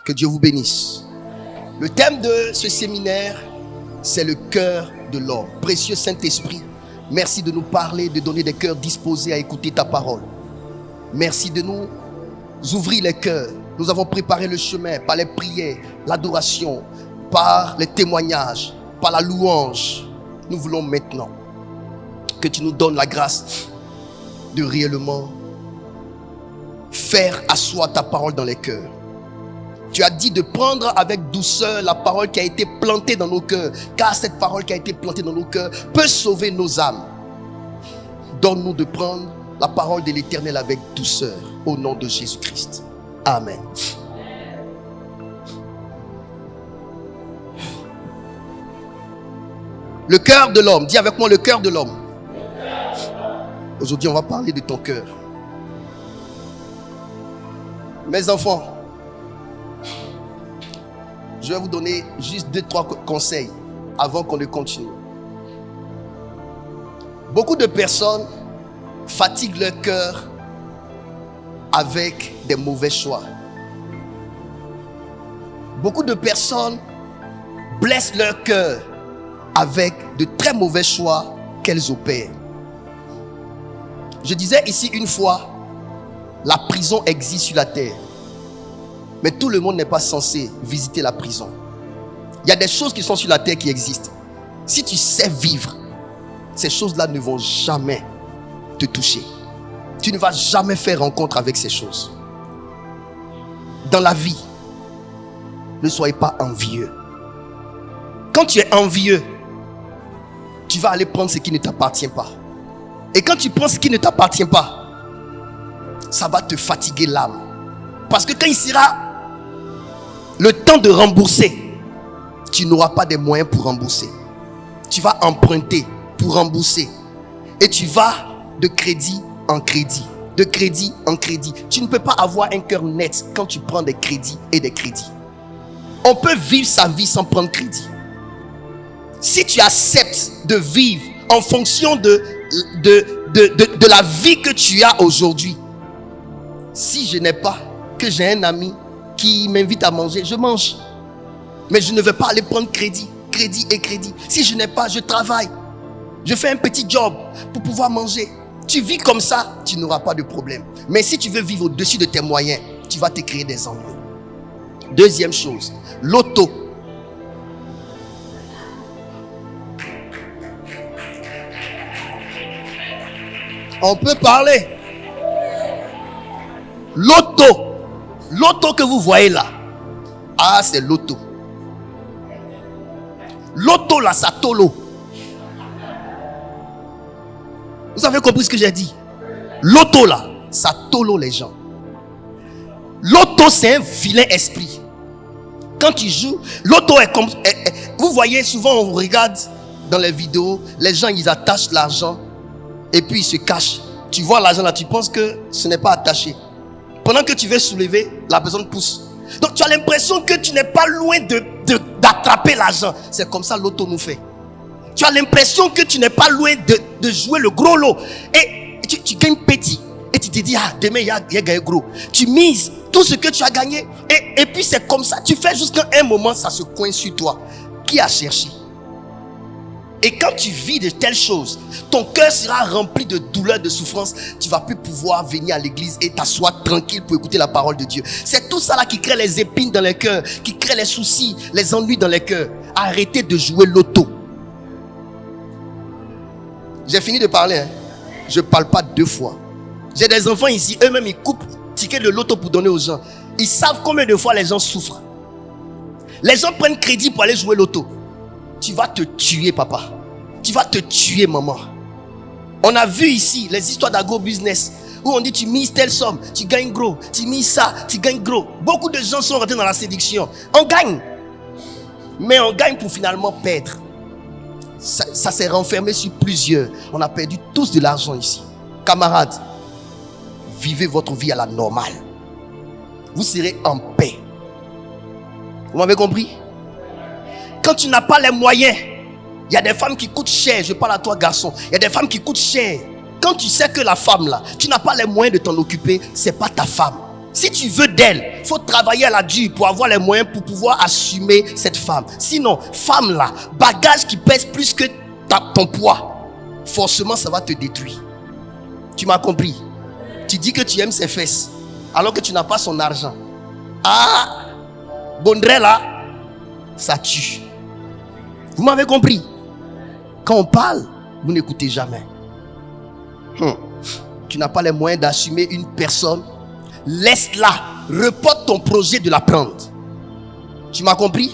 Que Dieu vous bénisse. Le thème de ce séminaire, c'est le cœur de l'homme. Précieux Saint-Esprit, merci de nous parler, de donner des cœurs disposés à écouter ta parole. Merci de nous ouvrir les cœurs. Nous avons préparé le chemin par les prières, l'adoration, par les témoignages, par la louange. Nous voulons maintenant que tu nous donnes la grâce de réellement faire asseoir ta parole dans les cœurs. Tu as dit de prendre avec douceur la parole qui a été plantée dans nos cœurs, car cette parole qui a été plantée dans nos cœurs peut sauver nos âmes. Donne-nous de prendre la parole de l'Éternel avec douceur, au nom de Jésus-Christ. Amen. Le cœur de l'homme. Dis avec moi le cœur de l'homme. Aujourd'hui, on va parler de ton cœur. Mes enfants, je vais vous donner juste 2-3 conseils avant qu'on ne continue. Beaucoup de personnes fatiguent leur cœur avec des mauvais choix. Beaucoup de personnes blessent leur cœur avec de très mauvais choix qu'elles opèrent. Je disais ici une fois, la prison existe sur la terre. Mais tout le monde n'est pas censé visiter la prison. Il y a des choses qui sont sur la terre qui existent. Si tu sais vivre, ces choses-là ne vont jamais te toucher. Tu ne vas jamais faire rencontre avec ces choses. Dans la vie, ne soyez pas envieux. Quand tu es envieux, tu vas aller prendre ce qui ne t'appartient pas. Et quand tu prends ce qui ne t'appartient pas, ça va te fatiguer l'âme. Parce que quand il sera le temps de rembourser, tu n'auras pas des moyens pour rembourser. Tu vas emprunter pour rembourser. Et tu vas de crédit en crédit. De crédit en crédit. Tu ne peux pas avoir un cœur net quand tu prends des crédits et des crédits. On peut vivre sa vie sans prendre crédit. Si tu acceptes de vivre en fonction de la vie que tu as aujourd'hui. Si je n'ai pas, que j'ai un ami qui m'invite à manger, je mange. Mais je ne vais pas aller prendre crédit et crédit. Si je n'ai pas, je travaille. Je fais un petit job pour pouvoir manger. Tu vis comme ça, tu n'auras pas de problème. Mais si tu veux vivre au-dessus de tes moyens, tu vas te créer des ennuis. Deuxième chose, l'auto. On peut parler. L'auto que vous voyez là. Ah, c'est l'auto. L'auto là, ça tolo. Vous avez compris ce que j'ai dit? L'auto là, ça tolo les gens. L'auto, c'est un vilain esprit. Quand tu joues, l'auto est comme... vous voyez, souvent on regarde dans les vidéos, les gens ils attachent l'argent et puis ils se cachent. Tu vois l'argent là, tu penses que ce n'est pas attaché. Pendant que tu veux soulever, la personne pousse. Donc tu as l'impression que tu n'es pas loin d'attraper l'argent. C'est comme ça l'auto nous fait. Tu as l'impression que tu n'es pas loin de jouer le gros lot. Et tu gagnes petit. Et tu te dis, ah, demain il y a gagné gros. Tu mises tout ce que tu as gagné. Et puis c'est comme ça. Tu fais jusqu'à un moment, ça se coince sur toi. Qui a cherché? Et quand tu vis de telles choses, ton cœur sera rempli de douleur, de souffrance. Tu ne vas plus pouvoir venir à l'église et t'asseoir tranquille pour écouter la parole de Dieu. C'est tout ça là qui crée les épines dans les cœurs, qui crée les soucis, les ennuis dans les cœurs. Arrêtez de jouer l'auto. J'ai fini de parler. Je ne parle pas 2 fois. J'ai des enfants ici, eux-mêmes ils coupent ticket de l'auto pour donner aux gens. Ils savent combien de fois les gens souffrent. Les gens prennent crédit pour aller jouer l'auto. Tu vas te tuer, papa. Tu vas te tuer, maman. On a vu ici les histoires d'agro-business où on dit tu mises telle somme, tu gagnes gros. Tu mises ça, tu gagnes gros. Beaucoup de gens sont rentrés dans la séduction. On gagne. Mais on gagne pour finalement perdre. Ça s'est renfermé sur plusieurs. On a perdu tous de l'argent ici. Camarades, vivez votre vie à la normale. Vous serez en paix. Vous m'avez compris? Quand tu n'as pas les moyens, il y a des femmes qui coûtent cher. Je parle à toi, garçon. Il y a des femmes qui coûtent cher. Quand tu sais que la femme là, tu n'as pas les moyens de t'en occuper, c'est pas ta femme. Si tu veux d'elle, il faut travailler à la dure pour avoir les moyens pour pouvoir assumer cette femme. Sinon, femme là, bagage qui pèse plus que ton poids, forcément ça va te détruire. Tu m'as compris? Tu dis que tu aimes ses fesses alors que tu n'as pas son argent. Ah, Bondré là, ça tue. Vous m'avez compris? Quand on parle, vous n'écoutez jamais. Tu n'as pas les moyens d'assumer une personne. Laisse-la. Reporte ton projet de la prendre. Tu m'as compris?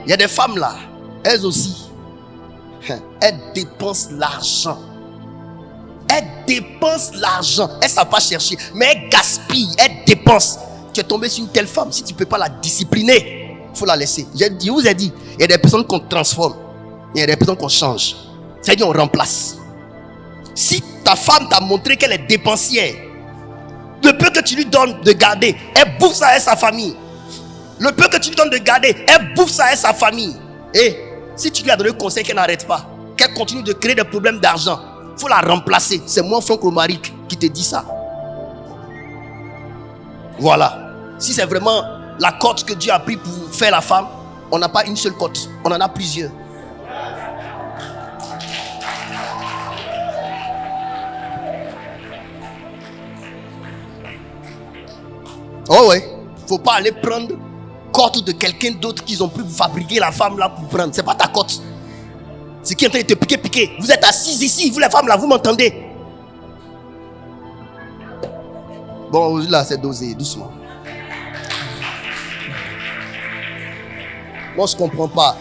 Il y a des femmes là, elles aussi, elles dépensent l'argent. Elles dépensent l'argent. Elles ne savent pas chercher, mais elles gaspillent, elles dépensent. Tu es tombé sur une telle femme, si tu ne peux pas la discipliner, il faut la laisser. Je vous ai dit, il y a des personnes qu'on transforme, il y a des personnes qu'on change. C'est-à-dire on remplace. Si ta femme t'a montré qu'elle est dépensière, le peu que tu lui donnes de garder, elle bouffe ça avec sa famille. Le peu que tu lui donnes de garder, elle bouffe ça avec sa famille. Et si tu lui as donné le conseil qu'elle n'arrête pas, qu'elle continue de créer des problèmes d'argent, il faut la remplacer. C'est moi, Franck Romaric, qui te dit ça. Voilà. Si c'est vraiment la cote que Dieu a pris pour faire la femme, on n'a pas une seule cote, on en a plusieurs. Oh ouais, faut pas aller prendre cote de quelqu'un d'autre qu'ils ont pu fabriquer la femme là pour prendre. C'est pas ta cote. C'est qui est en train de te piquer. Vous êtes assises ici, vous les femmes là, vous m'entendez? Bon, là c'est dosé, doucement. Moi je comprends pas.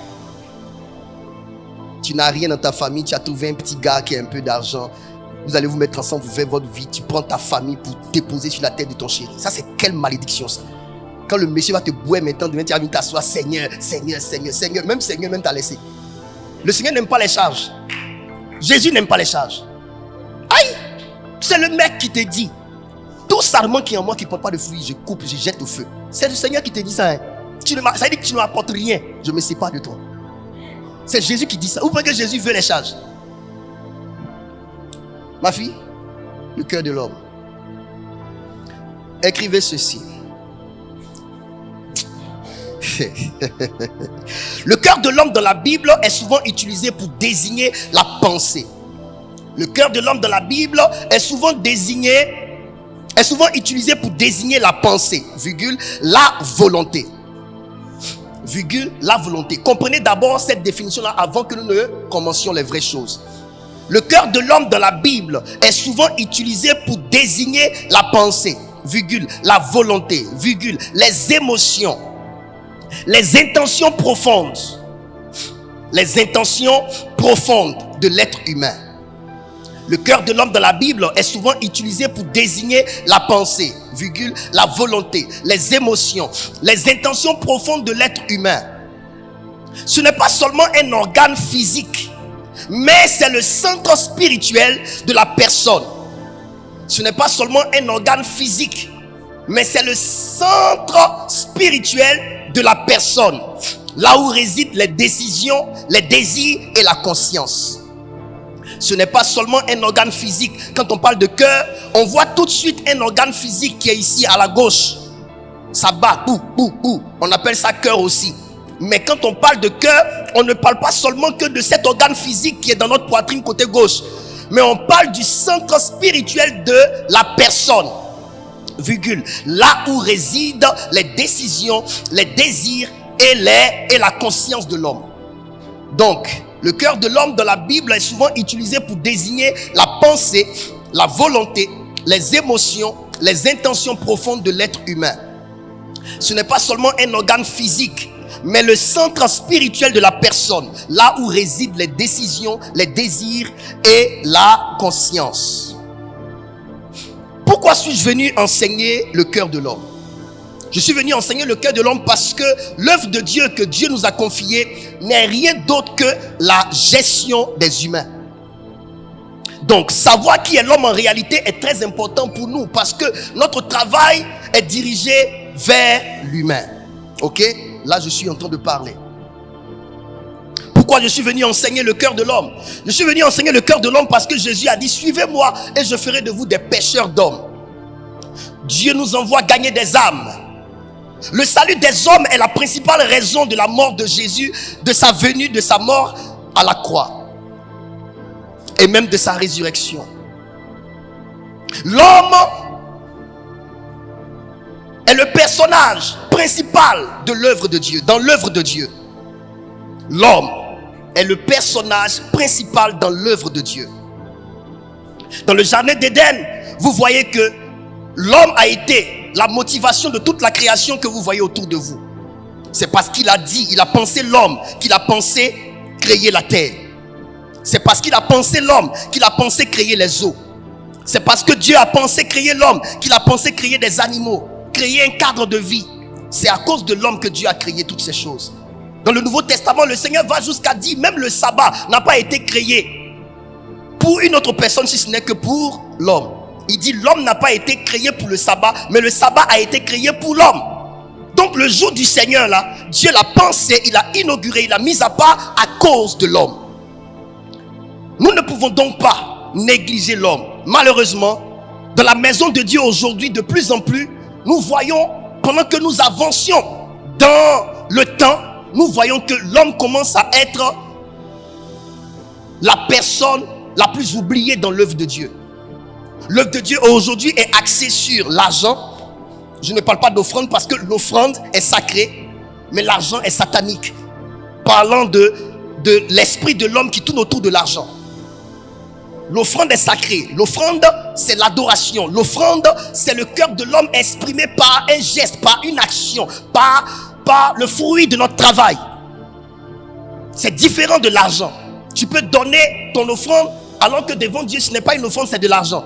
Tu n'as rien dans ta famille, tu as trouvé un petit gars qui a un peu d'argent. Vous allez vous mettre ensemble, vous faites votre vie. Tu prends ta famille pour déposer sur la tête de ton chéri. Ça, c'est quelle malédiction ça? Quand le monsieur va te boire maintenant, demain tu vas venir t'asseoir. Seigneur, Seigneur, Seigneur, Seigneur. Même Seigneur, même t'a laissé. Le Seigneur n'aime pas les charges. Jésus n'aime pas les charges. Aïe! C'est le mec qui te dit, tout sarment qui est en moi qui ne porte pas de fruits, je coupe, je jette au feu. C'est le Seigneur qui te dit ça. Hein. Ça veut dire que tu ne m'apportes rien. Je me sépare de toi. C'est Jésus qui dit ça. Vous pensez que Jésus veut les charges? Ma fille, le cœur de l'homme. Écrivez ceci. Le cœur de l'homme dans la Bible est souvent utilisé pour désigner la pensée. Le cœur de l'homme dans la Bible est souvent utilisé pour désigner la pensée, virgule, la volonté. Virgule, la volonté. Comprenez d'abord cette définition-là avant que nous ne commencions les vraies choses. Le cœur de l'homme dans la Bible est souvent utilisé pour désigner la pensée, virgule, la volonté, virgule, les émotions, les intentions profondes de l'être humain. Le cœur de l'homme dans la Bible est souvent utilisé pour désigner la pensée, virgule, la volonté, les émotions, les intentions profondes de l'être humain. Ce n'est pas seulement un organe physique, mais c'est le centre spirituel de la personne. Ce n'est pas seulement un organe physique, mais c'est le centre spirituel de la personne. Là où résident les décisions, les désirs et la conscience. Ce n'est pas seulement un organe physique. Quand on parle de cœur, on voit tout de suite un organe physique qui est ici à la gauche. Ça bat, bou, bou, bou. On appelle ça cœur aussi. Mais quand on parle de cœur, on ne parle pas seulement que de cet organe physique qui est dans notre poitrine côté gauche. Mais on parle du centre spirituel de la personne. Virgule. Là où résident les décisions, les désirs et la conscience de l'homme. Donc, le cœur de l'homme dans la Bible est souvent utilisé pour désigner la pensée, la volonté, les émotions, les intentions profondes de l'être humain. Ce n'est pas seulement un organe physique, mais le centre spirituel de la personne, là où résident les décisions, les désirs et la conscience. Pourquoi suis-je venu enseigner le cœur de l'homme? Je suis venu enseigner le cœur de l'homme parce que l'œuvre de Dieu que Dieu nous a confiée n'est rien d'autre que la gestion des humains. Donc, savoir qui est l'homme en réalité est très important pour nous parce que notre travail est dirigé vers l'humain. Ok? Là, je suis en train de parler. Pourquoi je suis venu enseigner le cœur de l'homme? Je suis venu enseigner le cœur de l'homme parce que Jésus a dit, suivez-moi et je ferai de vous des pêcheurs d'hommes. Dieu nous envoie gagner des âmes. Le salut des hommes est la principale raison de la mort de Jésus, de sa venue, de sa mort à la croix et même de sa résurrection. L'homme est le personnage principal de l'œuvre de Dieu, dans l'œuvre de Dieu. L'homme est le personnage principal dans l'œuvre de Dieu. Dans le jardin d'Éden, vous voyez que l'homme a été la motivation de toute la création que vous voyez autour de vous. C'est parce qu'il a dit, il a pensé l'homme, qu'il a pensé créer la terre. C'est parce qu'il a pensé l'homme, qu'il a pensé créer les eaux. C'est parce que Dieu a pensé créer l'homme, qu'il a pensé créer des animaux, créer un cadre de vie. C'est à cause de l'homme que Dieu a créé toutes ces choses. Dans le Nouveau Testament, le Seigneur va jusqu'à dire, même le sabbat n'a pas été créé pour une autre personne si ce n'est que pour l'homme. Il dit l'homme n'a pas été créé pour le sabbat, mais le sabbat a été créé pour l'homme. Donc le jour du Seigneur là, Dieu l'a pensé, il l'a inauguré, il l'a mis à part à cause de l'homme. Nous ne pouvons donc pas négliger l'homme. Malheureusement, dans la maison de Dieu aujourd'hui, de plus en plus, nous voyons, pendant que nous avancions dans le temps, nous voyons que l'homme commence à être la personne la plus oubliée dans l'œuvre de Dieu. L'œuvre de Dieu aujourd'hui est axée sur l'argent. Je ne parle pas d'offrande parce que l'offrande est sacrée, mais l'argent est satanique. Parlant de l'esprit de l'homme qui tourne autour de l'argent. L'offrande est sacrée. L'offrande, c'est l'adoration. L'offrande, c'est le cœur de l'homme exprimé par un geste, par une action, par le fruit de notre travail. C'est différent de l'argent. Tu peux donner ton offrande alors que devant Dieu, ce n'est pas une offrande, c'est de l'argent.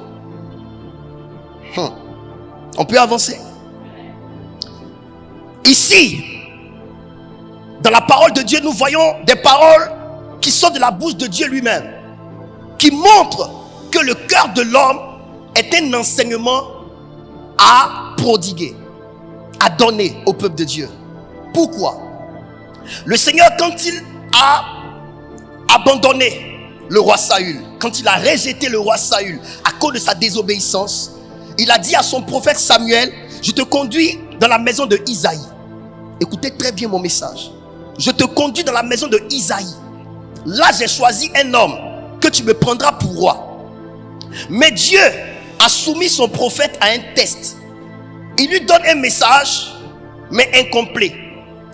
On peut avancer. Ici, dans la parole de Dieu, nous voyons des paroles qui sortent de la bouche de Dieu lui-même, qui montrent que le cœur de l'homme est un enseignement à prodiguer, à donner au peuple de Dieu. Pourquoi? Le Seigneur, quand il a abandonné le roi Saül, quand il a rejeté le roi Saül à cause de sa désobéissance, il a dit à son prophète Samuel, je te conduis dans la maison de Isaïe. Écoutez très bien mon message. Je te conduis dans la maison de Isaïe. Là, j'ai choisi un homme que tu me prendras pour roi. Mais Dieu a soumis son prophète à un test. Il lui donne un message, mais incomplet.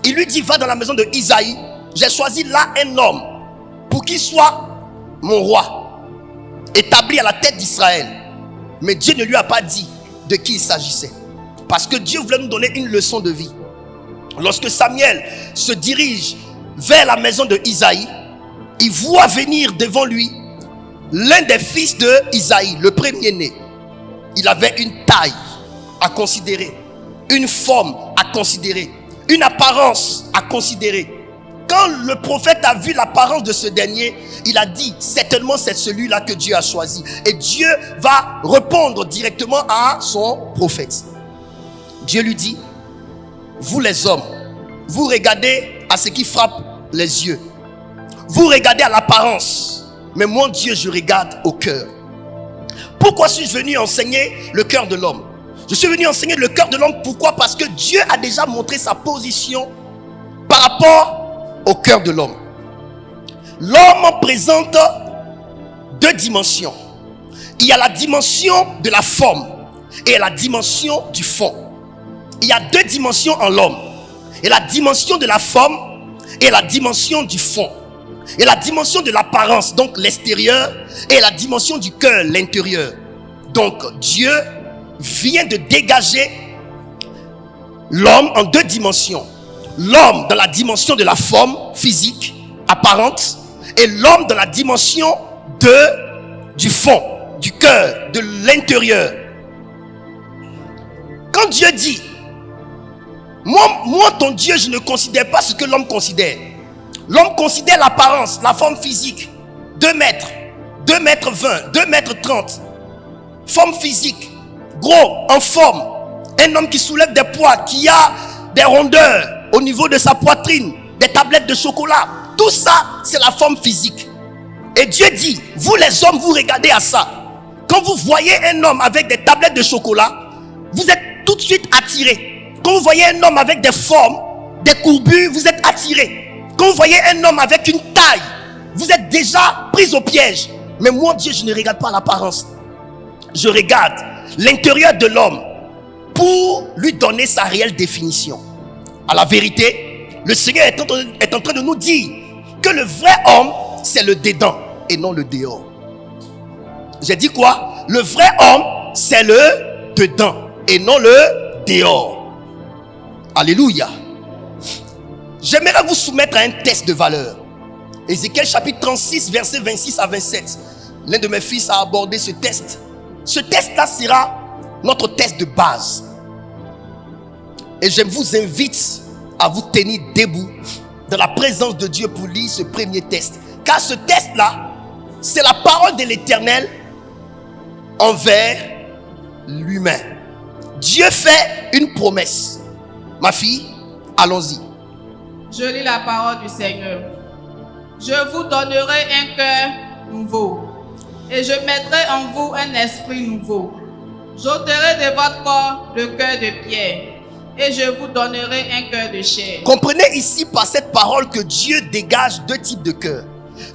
Il lui dit, va dans la maison de Isaïe. J'ai choisi là un homme pour qu'il soit mon roi, établi à la tête d'Israël. Mais Dieu ne lui a pas dit de qui il s'agissait. Parce que Dieu voulait nous donner une leçon de vie. Lorsque Samuel se dirige vers la maison de Isaïe, il voit venir devant lui l'un des fils de Isaïe, le premier-né. Il avait une taille à considérer, une forme à considérer, une apparence à considérer. Quand le prophète a vu l'apparence de ce dernier, il a dit, certainement c'est celui-là que Dieu a choisi. Et Dieu va répondre directement à son prophète. Dieu lui dit, vous les hommes, vous regardez à ce qui frappe les yeux. Vous regardez à l'apparence. Mais moi Dieu, je regarde au cœur. Pourquoi suis-je venu enseigner le cœur de l'homme? Je suis venu enseigner le cœur de l'homme. Pourquoi? Parce que Dieu a déjà montré sa position par rapport au cœur de l'homme. L'homme présente deux dimensions. Il y a la dimension de la forme et la dimension du fond. Il y a deux dimensions en l'homme. Et la dimension de la forme et la dimension du fond. Et la dimension de l'apparence, donc l'extérieur, et la dimension du cœur, l'intérieur. Donc Dieu vient de dégager l'homme en deux dimensions. L'homme dans la dimension de la forme physique, apparente, et l'homme dans la dimension du fond, du cœur, de l'intérieur. Quand Dieu dit, moi ton Dieu, je ne considère pas ce que l'homme considère. L'homme considère l'apparence, la forme physique, 2 mètres, 2 mètres 20, 2 mètres 30. Forme physique, gros, en forme. Un homme qui soulève des poids, qui a des rondeurs au niveau de sa poitrine, des tablettes de chocolat. Tout ça, c'est la forme physique. Et Dieu dit, vous les hommes, vous regardez à ça. Quand vous voyez un homme avec des tablettes de chocolat, vous êtes tout de suite attiré. Quand vous voyez un homme avec des formes, des courbures, vous êtes attiré. Quand vous voyez un homme avec une taille, vous êtes déjà pris au piège. Mais moi, Dieu, je ne regarde pas l'apparence. Je regarde l'intérieur de l'homme pour lui donner sa réelle définition. À la vérité, le Seigneur est en train de nous dire que le vrai homme, c'est le dedans et non le dehors. J'ai dit quoi? Le vrai homme, c'est le dedans et non le dehors. Alléluia. J'aimerais vous soumettre à un test de valeur. Ézéchiel chapitre 36, versets 26 à 27. L'un de mes fils a abordé ce test. Ce test-là sera notre test de base. Et je vous invite à vous tenir debout dans la présence de Dieu pour lire ce premier test. Car ce test-là, c'est la parole de l'Éternel envers l'humain. Dieu fait une promesse. Ma fille, allons-y. Je lis la parole du Seigneur. Je vous donnerai un cœur nouveau et je mettrai en vous un esprit nouveau. J'ôterai de votre corps le cœur de pierre et je vous donnerai un cœur de chair. Comprenez ici par cette parole que Dieu dégage deux types de cœurs.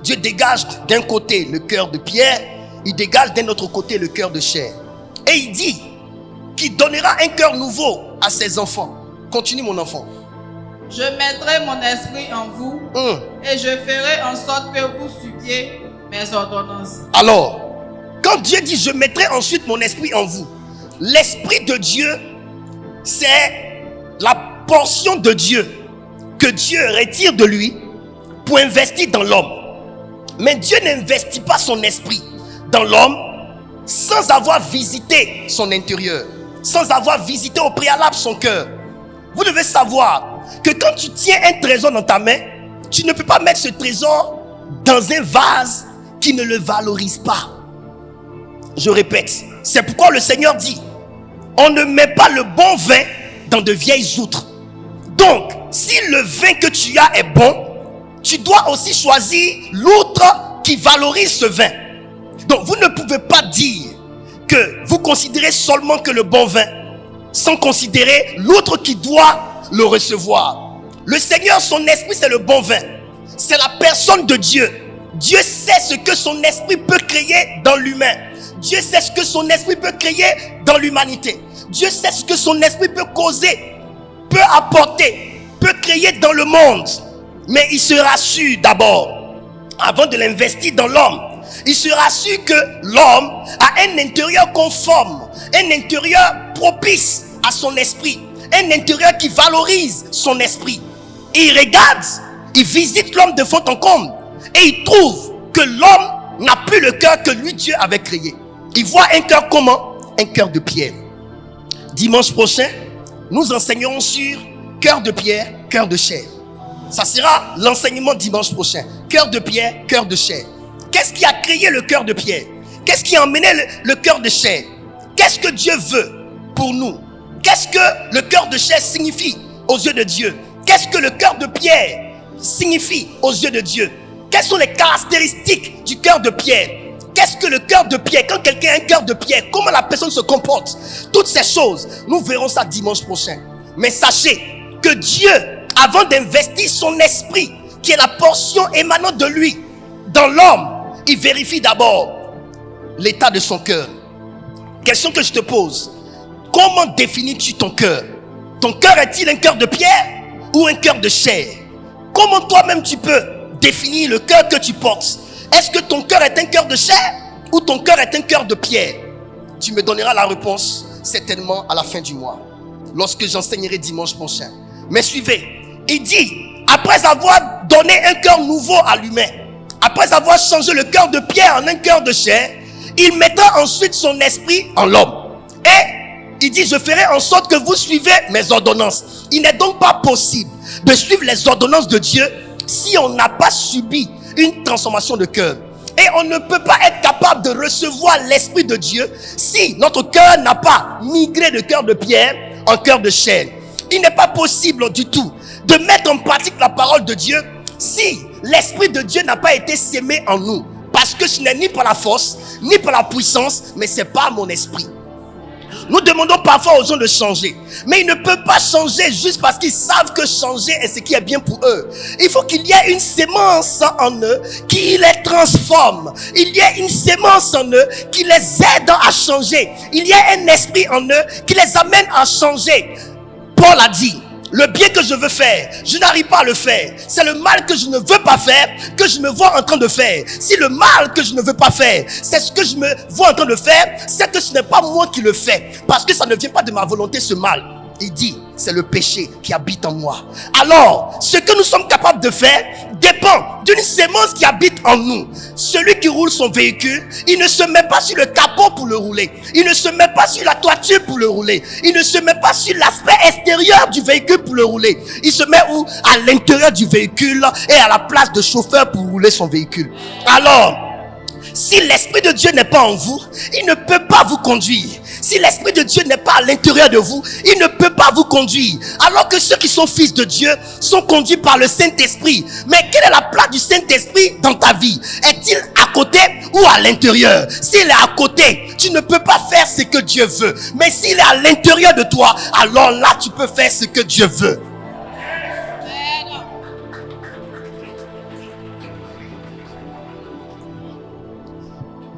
Dieu dégage d'un côté le cœur de pierre, il dégage d'un autre côté le cœur de chair. Et il dit qu'il donnera un cœur nouveau à ses enfants. Continue mon enfant. Je mettrai mon esprit en vous et je ferai en sorte que vous suiviez mes ordonnances. Alors, quand Dieu dit je mettrai ensuite mon esprit en vous, l'esprit de Dieu, c'est la portion de Dieu que Dieu retire de lui pour investir dans l'homme. Mais Dieu n'investit pas son esprit dans l'homme sans avoir visité son intérieur, sans avoir visité au préalable son cœur. Vous devez savoir que quand tu tiens un trésor dans ta main, tu ne peux pas mettre ce trésor dans un vase qui ne le valorise pas. Je répète, c'est pourquoi le Seigneur dit, on ne met pas le bon vin dans de vieilles outres. Donc, si le vin que tu as est bon, tu dois aussi choisir l'outre qui valorise ce vin. Donc, vous ne pouvez pas dire que vous considérez seulement que le bon vin, sans considérer l'autre qui doit le recevoir. Le Seigneur, son esprit, c'est le bon vin. C'est la personne de Dieu. Dieu sait ce que son esprit peut créer dans l'humain. Dieu sait ce que son esprit peut créer dans l'humanité. Dieu sait ce que son esprit peut causer, peut apporter, peut créer dans le monde. Mais il se rassure d'abord, avant de l'investir dans l'homme, il se rassure que l'homme a un intérieur conforme, un intérieur propice à son esprit, un intérieur qui valorise son esprit. Et il regarde, il visite l'homme de fond en comble et il trouve que l'homme n'a plus le cœur que lui Dieu avait créé. Il voit un cœur comment? Un cœur de pierre. Dimanche prochain, nous enseignerons sur cœur de pierre, cœur de chair. Ça sera l'enseignement dimanche prochain. Cœur de pierre, cœur de chair. Qu'est-ce qui a créé le cœur de pierre? Qu'est-ce qui a emmené le cœur de chair? Qu'est-ce que Dieu veut pour nous? Qu'est-ce que le cœur de chair signifie aux yeux de Dieu? Qu'est-ce que le cœur de pierre signifie aux yeux de Dieu? Quelles sont les caractéristiques du cœur de pierre? Qu'est-ce que le cœur de pierre? Quand quelqu'un a un cœur de pierre, comment la personne se comporte? Toutes ces choses, nous verrons ça dimanche prochain. Mais sachez que Dieu, avant d'investir son esprit, qui est la portion émanant de lui, dans l'homme, il vérifie d'abord l'état de son cœur. Question que je te pose: comment définis-tu ton cœur? Ton cœur est-il un cœur de pierre ou un cœur de chair? Comment toi-même tu peux définir le cœur que tu portes? Est-ce que ton cœur est un cœur de chair ou ton cœur est un cœur de pierre? Tu me donneras la réponse certainement à la fin du mois, lorsque j'enseignerai dimanche prochain. Mais suivez, il dit, après avoir donné un cœur nouveau à l'humain, après avoir changé le cœur de pierre en un cœur de chair, il mettra ensuite son esprit en l'homme. Et il dit, je ferai en sorte que vous suivez mes ordonnances. Il n'est donc pas possible de suivre les ordonnances de Dieu si on n'a pas subi une transformation de cœur. Et on ne peut pas être capable de recevoir l'esprit de Dieu si notre cœur n'a pas migré de cœur de pierre en cœur de chair. Il n'est pas possible du tout de mettre en pratique la parole de Dieu si l'esprit de Dieu n'a pas été sémé en nous. Parce que ce n'est ni par la force, ni par la puissance, mais c'est par mon esprit. Nous demandons parfois aux gens de changer, mais ils ne peuvent pas changer juste parce qu'ils savent que changer est ce qui est bien pour eux. Il faut qu'il y ait une sémence en eux qui les transforme. Il y a une sémence en eux qui les aide à changer. Il y a un esprit en eux qui les amène à changer. Paul a dit, le bien que je veux faire, je n'arrive pas à le faire. C'est le mal que je ne veux pas faire que je me vois en train de faire. Si le mal que je ne veux pas faire, c'est ce que je me vois en train de faire, c'est que ce n'est pas moi qui le fais. Parce que ça ne vient pas de ma volonté, ce mal. Il dit, c'est le péché qui habite en moi. Alors, ce que nous sommes capables de faire dépend d'une sémence qui habite en nous. Celui qui roule son véhicule, il ne se met pas sur le capot pour le rouler. Il ne se met pas sur la toiture pour le rouler. Il ne se met pas sur l'aspect extérieur du véhicule pour le rouler. Il se met où? À l'intérieur du véhicule et à la place de chauffeur pour rouler son véhicule. Alors, si l'Esprit de Dieu n'est pas en vous, il ne peut pas vous conduire. Si l'Esprit de Dieu n'est pas à l'intérieur de vous, il ne peut pas vous conduire. Alors que ceux qui sont fils de Dieu sont conduits par le Saint-Esprit. Mais quelle est la place du Saint-Esprit dans ta vie? Est-il à côté ou à l'intérieur? S'il est à côté, tu ne peux pas faire ce que Dieu veut. Mais s'il est à l'intérieur de toi, alors là tu peux faire ce que Dieu veut.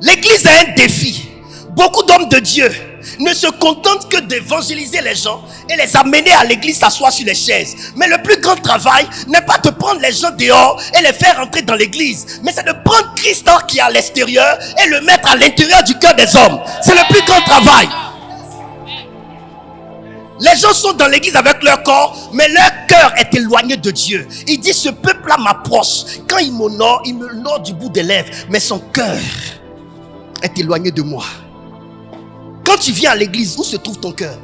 L'église a un défi. Beaucoup d'hommes de Dieu ne se contentent que d'évangéliser les gens et les amener à l'église s'asseoir sur les chaises. Mais le plus grand travail n'est pas de prendre les gens dehors et les faire entrer dans l'église, mais c'est de prendre Christ qui est à l'extérieur et le mettre à l'intérieur du cœur des hommes. C'est le plus grand travail. Les gens sont dans l'église avec leur corps, mais leur cœur est éloigné de Dieu. Il dit, ce peuple-là m'approche. Quand il m'honore, il me honore du bout des lèvres, mais son cœur est éloigné de moi. Quand tu viens à l'église, où se trouve ton cœur?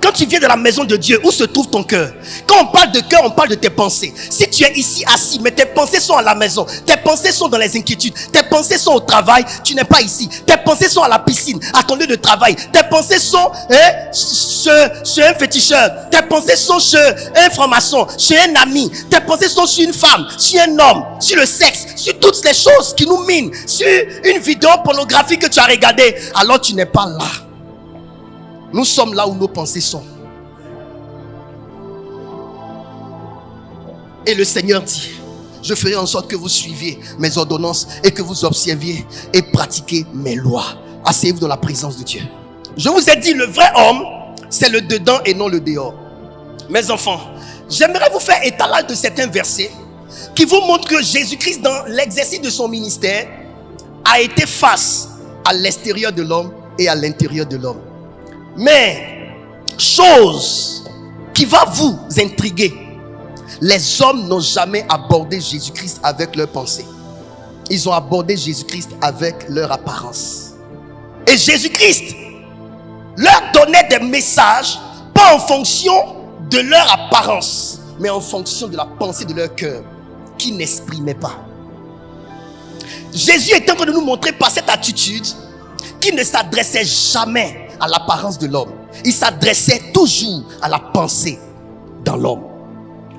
Quand tu viens de la maison de Dieu, où se trouve ton cœur? Quand on parle de cœur, on parle de tes pensées. Si tu es ici assis, mais tes pensées sont à la maison, tes pensées sont dans les inquiétudes, tes pensées sont au travail, tu n'es pas ici. Tes pensées sont à la piscine, à ton lieu de travail. Tes pensées sont chez un féticheur. Tes pensées sont chez un franc-maçon, chez un ami. Tes pensées sont sur une femme, sur un homme, sur le sexe, sur toutes les choses qui nous minent, sur une vidéo pornographique que tu as regardée. Alors tu n'es pas là. Nous sommes là où nos pensées sont. Et le Seigneur dit, je ferai en sorte que vous suiviez mes ordonnances et que vous observiez et pratiquiez mes lois. Asseyez-vous dans la présence de Dieu. Je vous ai dit, le vrai homme, c'est le dedans et non le dehors. Mes enfants, j'aimerais vous faire étalage de certains versets qui vous montrent que Jésus-Christ, dans l'exercice de son ministère, a été face à l'extérieur de l'homme et à l'intérieur de l'homme. Mais, chose qui va vous intriguer, les hommes n'ont jamais abordé Jésus-Christ avec leurs pensées. Ils ont abordé Jésus-Christ avec leur apparence. Et Jésus-Christ leur donnait des messages, pas en fonction de leur apparence, mais en fonction de la pensée de leur cœur, qui n'exprimait pas. Jésus est en train de nous montrer par cette attitude qu'il ne s'adressait jamais à l'apparence de l'homme. Il s'adressait toujours à la pensée dans l'homme.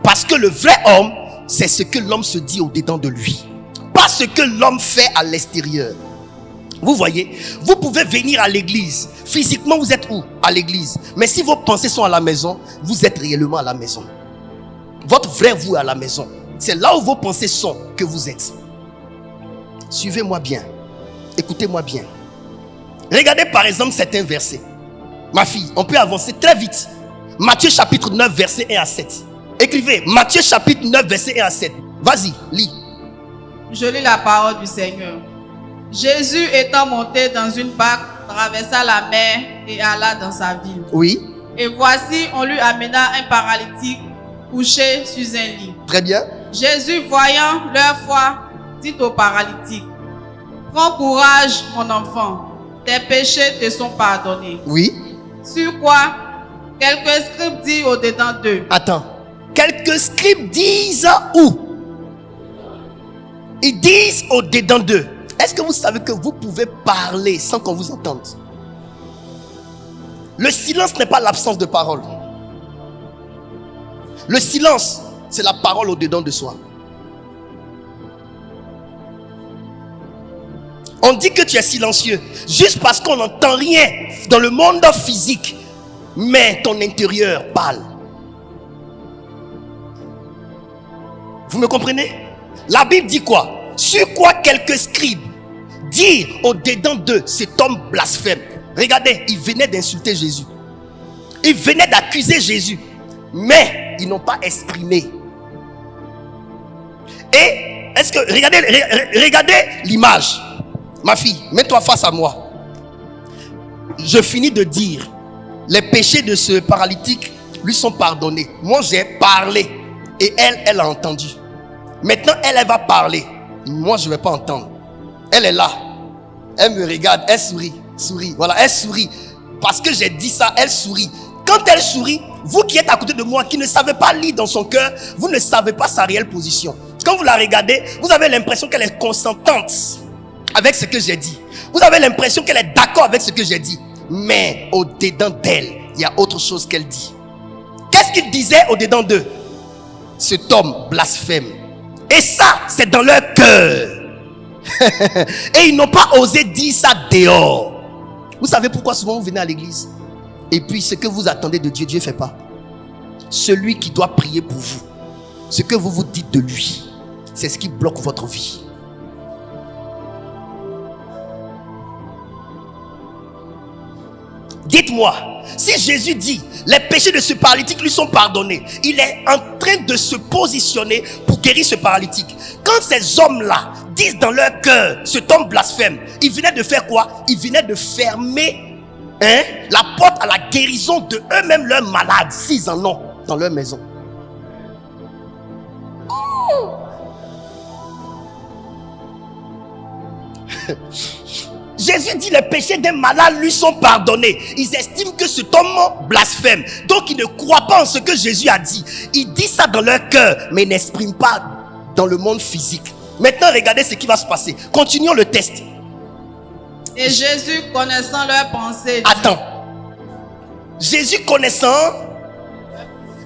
Parce que le vrai homme, c'est ce que l'homme se dit au-dedans de lui, pas ce que l'homme fait à l'extérieur. Vous voyez, vous pouvez venir à l'église. Physiquement, vous êtes où? À l'église. Mais si vos pensées sont à la maison, vous êtes réellement à la maison. Votre vrai vous est à la maison. C'est là où vos pensées sont que vous êtes. Suivez-moi bien. Écoutez-moi bien. Regardez par exemple certains versets. Ma fille, on peut avancer très vite. Matthieu chapitre 9, verset 1 à 7. Écrivez, Matthieu chapitre 9, verset 1 à 7. Vas-y, lis. Je lis la parole du Seigneur. Jésus étant monté dans une barque, traversa la mer et alla dans sa ville. Oui. Et voici, on lui amena un paralytique couché sur un lit. Très bien. Jésus, voyant leur foi, dit au paralytique, prends courage, mon enfant. Tes péchés te sont pardonnés. Oui. Sur quoi quelques scribes disent au-dedans d'eux. Attends. Quelques scribes disent où? Ils disent au-dedans d'eux. Est-ce que vous savez que vous pouvez parler sans qu'on vous entende? Le silence n'est pas l'absence de parole. Le silence, c'est la parole au-dedans de soi. On dit que tu es silencieux juste parce qu'on n'entend rien dans le monde physique, mais ton intérieur parle. Vous me comprenez? La Bible dit quoi? Sur quoi quelques scribes dirent au-dedans d'eux, cet homme blasphème. Regardez, ils venaient d'insulter Jésus. Ils venaient d'accuser Jésus. Mais ils n'ont pas exprimé. Et est-ce que, regardez l'image. Ma fille, mets-toi face à moi. Je finis de dire, les péchés de ce paralytique lui sont pardonnés. Moi j'ai parlé et elle a entendu. Maintenant elle va parler. Moi je ne vais pas entendre. Elle est là. Elle me regarde, elle sourit. Voilà, elle sourit. Parce que j'ai dit ça, elle sourit. Quand elle sourit, vous qui êtes à côté de moi, qui ne savez pas lire dans son cœur, vous ne savez pas sa réelle position. Quand vous la regardez, vous avez l'impression qu'elle est consentante avec ce que j'ai dit. Vous avez l'impression qu'elle est d'accord avec ce que j'ai dit. Mais au-dedans d'elle, il y a autre chose qu'elle dit. Qu'est-ce qu'il disait au-dedans d'eux? Cet homme blasphème. Et ça, c'est dans leur cœur. Et ils n'ont pas osé dire ça dehors. Vous savez pourquoi souvent vous venez à l'église et puis ce que vous attendez de Dieu, Dieu ne fait pas. Celui qui doit prier pour vous, ce que vous vous dites de lui, c'est ce qui bloque votre vie. Dites-moi, si Jésus dit les péchés de ce paralytique lui sont pardonnés, il est en train de se positionner pour guérir ce paralytique. Quand ces hommes-là disent dans leur cœur, cet homme blasphème, ils venaient de faire quoi? Ils venaient de fermer la porte à la guérison de eux-mêmes leurs malades, s'ils en ont dans leur maison. Jésus dit les péchés des malades lui sont pardonnés. Ils estiment que cet homme blasphème. Donc ils ne croient pas en ce que Jésus a dit. Ils disent ça dans leur cœur, mais ils n'expriment pas dans le monde physique. Maintenant regardez ce qui va se passer. Continuons le test. Et Jésus, connaissant leurs pensées, dit... Attends. Jésus connaissant...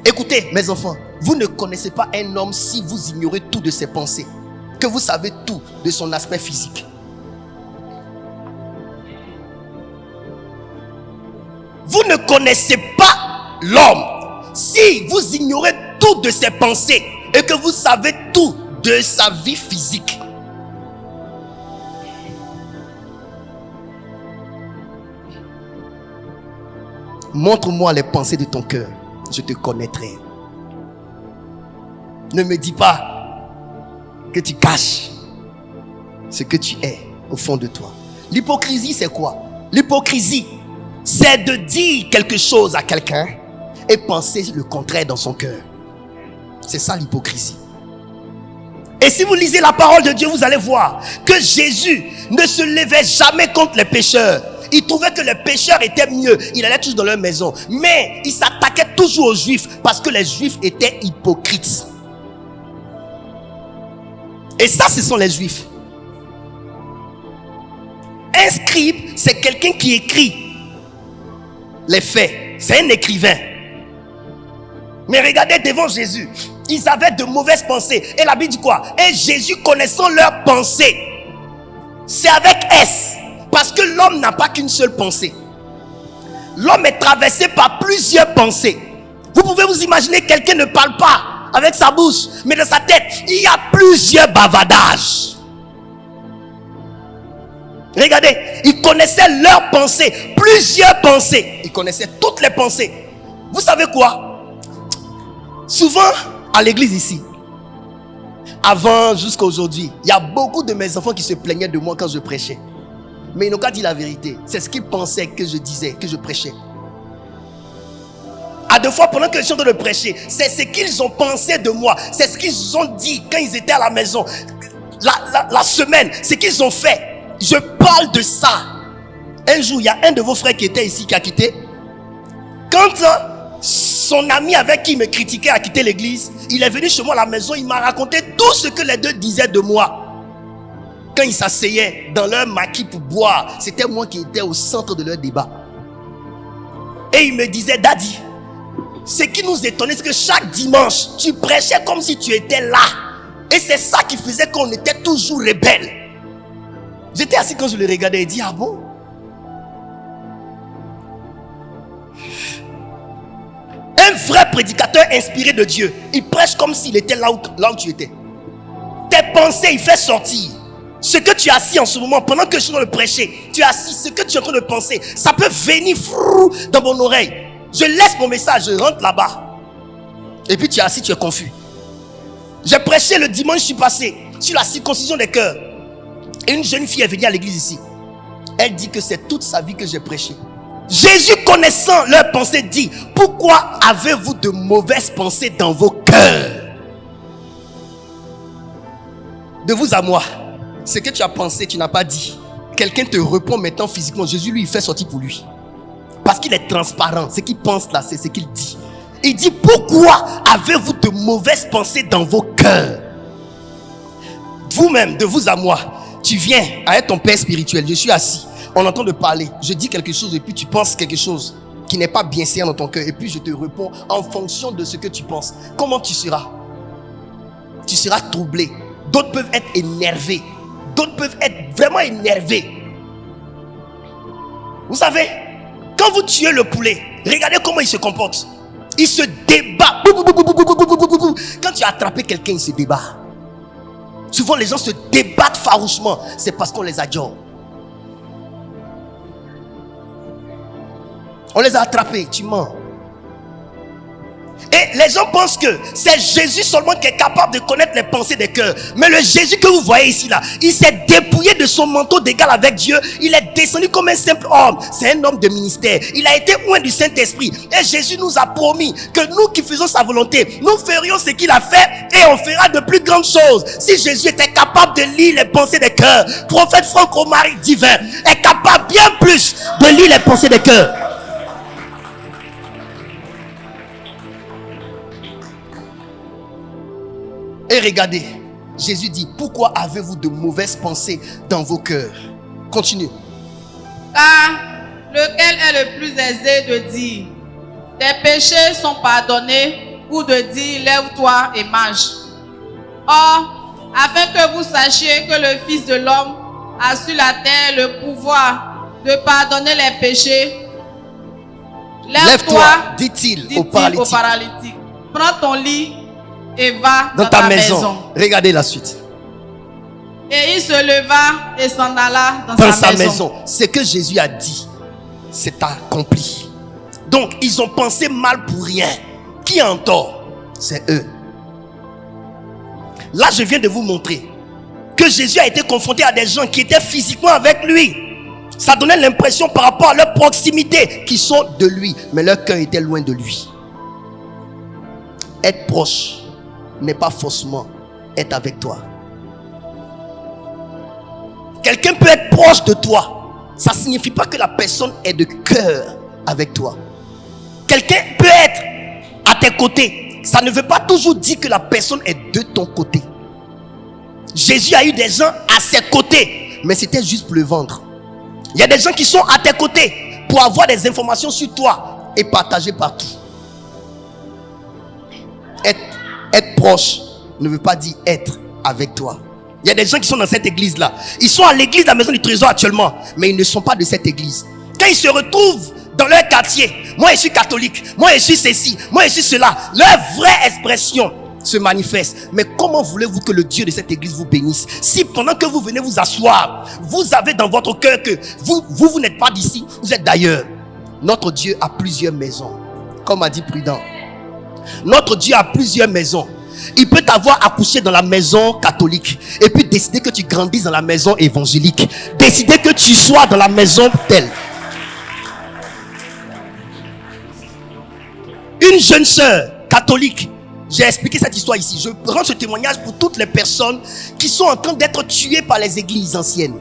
Écoutez mes enfants, vous ne connaissez pas un homme si vous ignorez tout de ses pensées, que vous savez tout de son aspect physique. Vous ne connaissez pas l'homme si vous ignorez tout de ses pensées et que vous savez tout de sa vie physique. Montre-moi les pensées de ton cœur, je te connaîtrai. Ne me dis pas que tu caches ce que tu es au fond de toi. L'hypocrisie, c'est quoi? L'hypocrisie, c'est de dire quelque chose à quelqu'un et penser le contraire dans son cœur. C'est ça l'hypocrisie. Et si vous lisez la parole de Dieu, vous allez voir que Jésus ne se levait jamais contre les pécheurs. Il trouvait que les pécheurs étaient mieux. Il allait toujours dans leur maison. Mais il s'attaquait toujours aux juifs parce que les juifs étaient hypocrites. Et ça, ce sont les juifs. Un scribe, c'est quelqu'un qui écrit les faits. C'est un écrivain. Mais regardez devant Jésus, ils avaient de mauvaises pensées. Et la Bible dit quoi? Et Jésus, connaissant leurs pensées, c'est avec S. Parce que l'homme n'a pas qu'une seule pensée. L'homme est traversé par plusieurs pensées. Vous pouvez vous imaginer, quelqu'un ne parle pas avec sa bouche, mais dans sa tête, il y a plusieurs bavardages. Regardez, ils connaissaient leurs pensées, plusieurs pensées. Ils connaissaient toutes les pensées. Vous savez quoi? Souvent, à l'église ici, avant jusqu'à aujourd'hui, il y a beaucoup de mes enfants qui se plaignaient de moi quand je prêchais. Mais ils n'ont qu'à dire la vérité. C'est ce qu'ils pensaient que je disais, que je prêchais. À deux fois, pendant que je suis en train de prêcher, c'est ce qu'ils ont pensé de moi. C'est ce qu'ils ont dit quand ils étaient à la maison. La semaine, ce qu'ils ont fait. Je parle de ça. Un jour, il y a un de vos frères qui était ici, qui a quitté. Quand son ami avec qui il me critiquait a quitté l'église, il est venu chez moi à la maison, il m'a raconté tout ce que les deux disaient de moi. Quand ils s'asseyaient dans leur maquis pour boire, c'était moi qui étais au centre de leur débat. Et il me disait, Daddy, ce qui nous étonnait, c'est que chaque dimanche, tu prêchais comme si tu étais là. Et c'est ça qui faisait qu'on était toujours rebelles. J'étais assis quand je le regardais et dit, ah bon? Un vrai prédicateur inspiré de Dieu, il prêche comme s'il était là où tu étais. Tes pensées, il fait sortir. Ce que tu as assis en ce moment, pendant que je suis dans le prêcher, tu as assis, ce que tu es en train de penser, ça peut venir dans mon oreille. Je laisse mon message, je rentre là-bas. Et puis tu es assis, tu es confus. J'ai prêché le dimanche passé sur la circoncision des cœurs. Et une jeune fille est venue à l'église ici. Elle dit que c'est toute sa vie que j'ai prêché. Jésus, connaissant leurs pensées, dit: pourquoi avez-vous de mauvaises pensées dans vos cœurs? De vous à moi, ce que tu as pensé, tu n'as pas dit. Quelqu'un te répond maintenant physiquement. Jésus, lui, il fait sortir pour lui. Parce qu'il est transparent. Ce qu'il pense là, c'est ce qu'il dit. Il dit: pourquoi avez-vous de mauvaises pensées dans vos cœurs? Vous-même, de vous à moi, tu viens avec ton père spirituel. Je suis assis, on entend de parler. Je dis quelque chose et puis tu penses quelque chose qui n'est pas bien sain dans ton cœur. Et puis je te réponds en fonction de ce que tu penses. Comment tu seras? Tu seras troublé. D'autres peuvent être énervés. D'autres peuvent être vraiment énervés. Vous savez, quand vous tuez le poulet, regardez comment il se comporte. Il se débat. Quand tu as attrapé quelqu'un, il se débat. Souvent les gens se débattent farouchement. C'est parce qu'on les adore. On les a attrapés, tu mens. Et les gens pensent que c'est Jésus seulement qui est capable de connaître les pensées des cœurs. Mais le Jésus que vous voyez ici là, il s'est dépouillé de son manteau d'égal avec Dieu. Il est descendu comme un simple homme. C'est un homme de ministère. Il a été oint du Saint-Esprit. Et Jésus nous a promis que nous qui faisons sa volonté, nous ferions ce qu'il a fait et on fera de plus grandes choses. Si Jésus était capable de lire les pensées des cœurs, prophète Franck Romaric divin est capable bien plus de lire les pensées des cœurs. Et regardez, Jésus dit: pourquoi avez-vous de mauvaises pensées dans vos cœurs? Continue. Car lequel est le plus aisé de dire: tes péchés sont pardonnés, ou de dire: lève-toi et marche? Or, afin que vous sachiez que le Fils de l'homme a sur la terre le pouvoir de pardonner les péchés, lève-toi, dit-il au paralytique. Prends ton lit et va dans ta maison. Regardez la suite. Et il se leva et s'en alla dans sa maison. Ce que Jésus a dit, c'est accompli. Donc ils ont pensé mal pour rien. Qui a tort? C'est eux. Là je viens de vous montrer que Jésus a été confronté à des gens qui étaient physiquement avec lui. Ça donnait l'impression par rapport à leur proximité qu'ils sont de lui, mais leur cœur était loin de lui. Être proche n'est pas forcément être avec toi. Quelqu'un peut être proche de toi. Ça ne signifie pas que la personne est de cœur avec toi. Quelqu'un peut être à tes côtés. Ça ne veut pas toujours dire que la personne est de ton côté. Jésus a eu des gens à ses côtés, mais c'était juste pour le vendre. Il y a des gens qui sont à tes côtés pour avoir des informations sur toi et partager partout. Être proche ne veut pas dire être avec toi. Il y a des gens qui sont dans cette église là. Ils sont à l'église de la maison du trésor actuellement, mais ils ne sont pas de cette église. Quand ils se retrouvent dans leur quartier, moi je suis catholique, moi je suis ceci, moi je suis cela, leur vraie expression se manifeste. Mais comment voulez-vous que le Dieu de cette église vous bénisse si pendant que vous venez vous asseoir, vous avez dans votre cœur que vous n'êtes pas d'ici, vous êtes d'ailleurs? Notre Dieu a plusieurs maisons, comme a dit Prudent. Notre Dieu a plusieurs maisons. Il peut t'avoir accouché dans la maison catholique et puis décider que tu grandisses dans la maison évangélique, décider que tu sois dans la maison telle. Une jeune sœur catholique, j'ai expliqué cette histoire ici. Je rends ce témoignage pour toutes les personnes qui sont en train d'être tuées par les églises anciennes.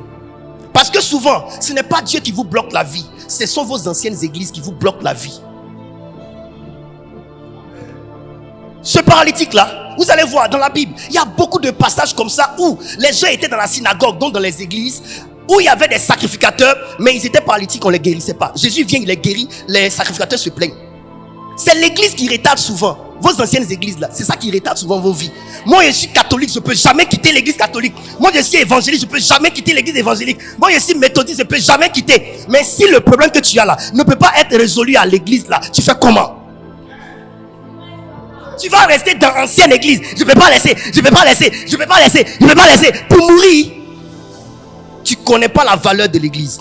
Parce que souvent, ce n'est pas Dieu qui vous bloque la vie, ce sont vos anciennes églises qui vous bloquent la vie. Ce paralytique là, vous allez voir dans la Bible, il y a beaucoup de passages comme ça où les gens étaient dans la synagogue, donc dans les églises, où il y avait des sacrificateurs, mais ils étaient paralytiques, on ne les guérissait pas. Jésus vient, il les guérit, les sacrificateurs se plaignent. C'est l'église qui retarde souvent. vos anciennes églises là, c'est ça qui retarde souvent vos vies. Moi je suis catholique, je ne peux jamais quitter l'église catholique. Moi je suis évangélique, je ne peux jamais quitter l'église évangélique. Moi je suis méthodiste, je ne peux jamais quitter. Mais si le problème que tu as là ne peut pas être résolu à l'église là, tu fais comment? Tu vas rester dans l'ancienne église. Je ne peux pas laisser, je ne peux pas laisser, je ne peux pas laisser, je ne peux pas laisser. Pour mourir, tu ne connais pas la valeur de l'église.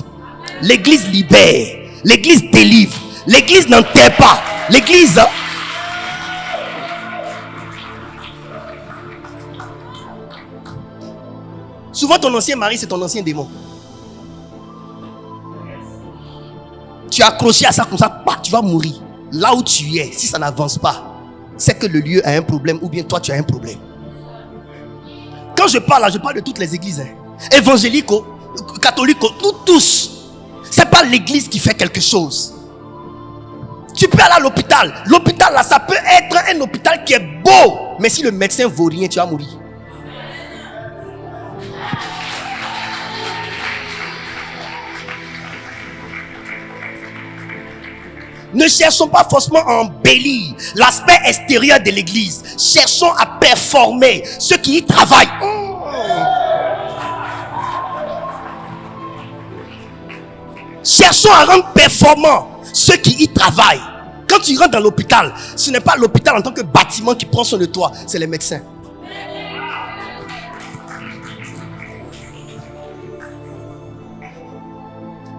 L'église libère, l'église délivre, l'église n'enterre pas. L'église... Souvent ton ancien mari c'est ton ancien démon. Tu es accroché à ça comme ça, tu vas mourir. Là où tu es, si ça n'avance pas, c'est que le lieu a un problème ou bien toi tu as un problème. Quand je parle là, je parle de toutes les églises, évangéliques, catholiques, nous tous. C'est pas l'église qui fait quelque chose. Tu peux aller à l'hôpital. L'hôpital là, ça peut être un hôpital qui est beau, mais si le médecin vaut rien, tu vas mourir. Ne cherchons pas forcément à embellir l'aspect extérieur de l'église. Cherchons à performer ceux qui y travaillent. Cherchons à rendre performants ceux qui y travaillent. Quand tu rentres dans l'hôpital, ce n'est pas l'hôpital en tant que bâtiment qui prend soin de toi, c'est les médecins.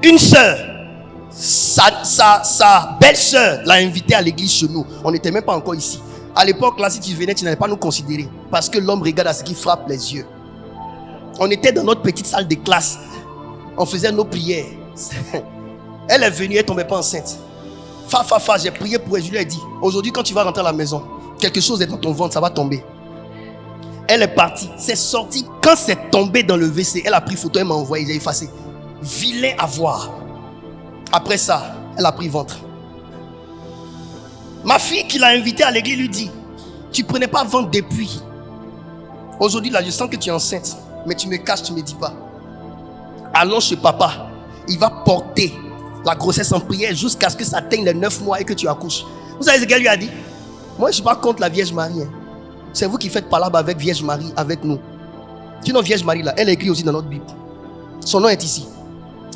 Une sœur, sa belle-sœur l'a invité à l'église chez nous. On n'était même pas encore ici. À l'époque, là, si tu venais, tu n'allais pas nous considérer. Parce que l'homme regarde à ce qui frappe les yeux. On était dans notre petite salle de classe. On faisait nos prières. Elle est venue, elle ne tombait pas enceinte. J'ai prié pour elle. Je lui ai dit, aujourd'hui, quand tu vas rentrer à la maison, quelque chose est dans ton ventre, ça va tomber. Elle est partie. C'est sorti. Quand c'est tombé dans le WC, elle a pris photo, elle m'a envoyé, j'ai effacé. Vilain à voir. Après ça, elle a pris ventre. Ma fille qui l'a invitée à l'église lui dit, tu prenais pas ventre depuis. Aujourd'hui là, je sens que tu es enceinte, mais tu me caches, tu me dis pas. Allons chez papa. Il va porter la grossesse en prière jusqu'à ce que ça atteigne les 9 mois et que tu accouches. Vous savez ce qu'elle lui a dit? Moi je suis pas contre la Vierge Marie. C'est vous qui faites palabre avec Vierge Marie, avec nous. Sinon Vierge Marie là, elle est écrite aussi dans notre Bible. Son nom est ici.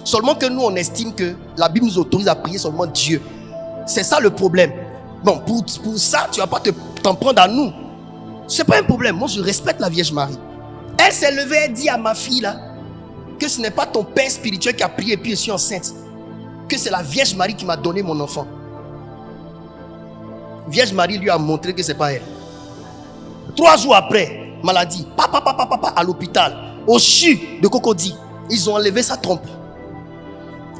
Seulement que nous on estime que la Bible nous autorise à prier seulement Dieu. C'est ça le problème. Bon, pour ça, tu vas pas t'en prendre à nous. C'est pas un problème. Moi je respecte la Vierge Marie. Elle s'est levée et dit à ma fille là que ce n'est pas ton père spirituel qui a prié et puis je suis enceinte. Que c'est la Vierge Marie qui m'a donné mon enfant. Vierge Marie lui a montré que c'est pas elle. 3 jours après, maladie, papa à l'hôpital, au CHU de Cocody, ils ont enlevé sa trompe.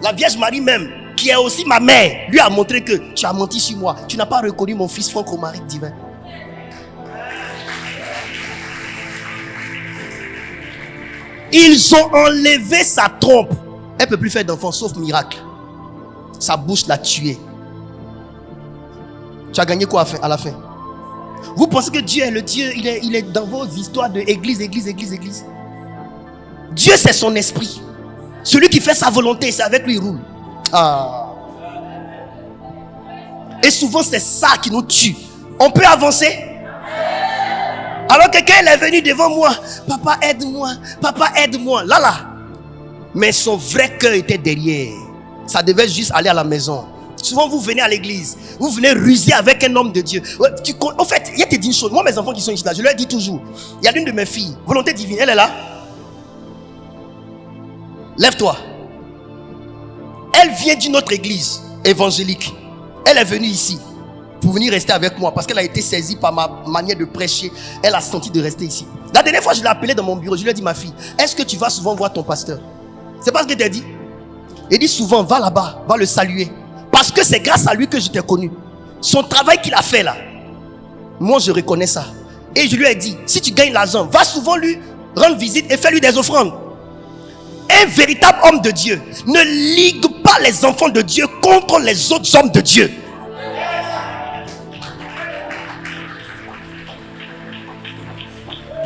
La Vierge Marie même, qui est aussi ma mère, lui a montré que tu as menti sur moi. Tu n'as pas reconnu mon fils Franck Romaric divin. Ils ont enlevé sa trompe. Elle ne peut plus faire d'enfant sauf miracle. Sa bouche l'a tué. Tu as gagné quoi à la fin? Vous pensez que Dieu est le Dieu, il est dans vos histoires de église. Dieu c'est son esprit. Celui qui fait sa volonté, c'est avec lui il roule. Et souvent c'est ça qui nous tue. On peut avancer. Alors que quand elle est venue devant moi, papa aide-moi, là. Mais son vrai cœur était derrière. Ça devait juste aller à la maison. Souvent vous venez à l'église, vous venez ruser avec un homme de Dieu. En fait, il y a te dit une chose. Moi mes enfants qui sont ici là, je leur dis toujours. Il y a l'une de mes filles, volonté divine, elle est là. Lève-toi. Elle vient d'une autre église évangélique. Elle est venue ici pour venir rester avec moi parce qu'elle a été saisie par ma manière de prêcher. Elle a senti de rester ici. La dernière fois, je l'ai appelée dans mon bureau. Je lui ai dit, ma fille, est-ce que tu vas souvent voir ton pasteur? C'est pas ce que tu as dit. Il dit souvent, va là-bas, va le saluer. Parce que c'est grâce à lui que je t'ai connu. Son travail qu'il a fait là, moi je reconnais ça. Et je lui ai dit, si tu gagnes l'argent, va souvent lui rendre visite et fais-lui des offrandes. Un véritable homme de Dieu ne ligue pas les enfants de Dieu contre les autres hommes de Dieu.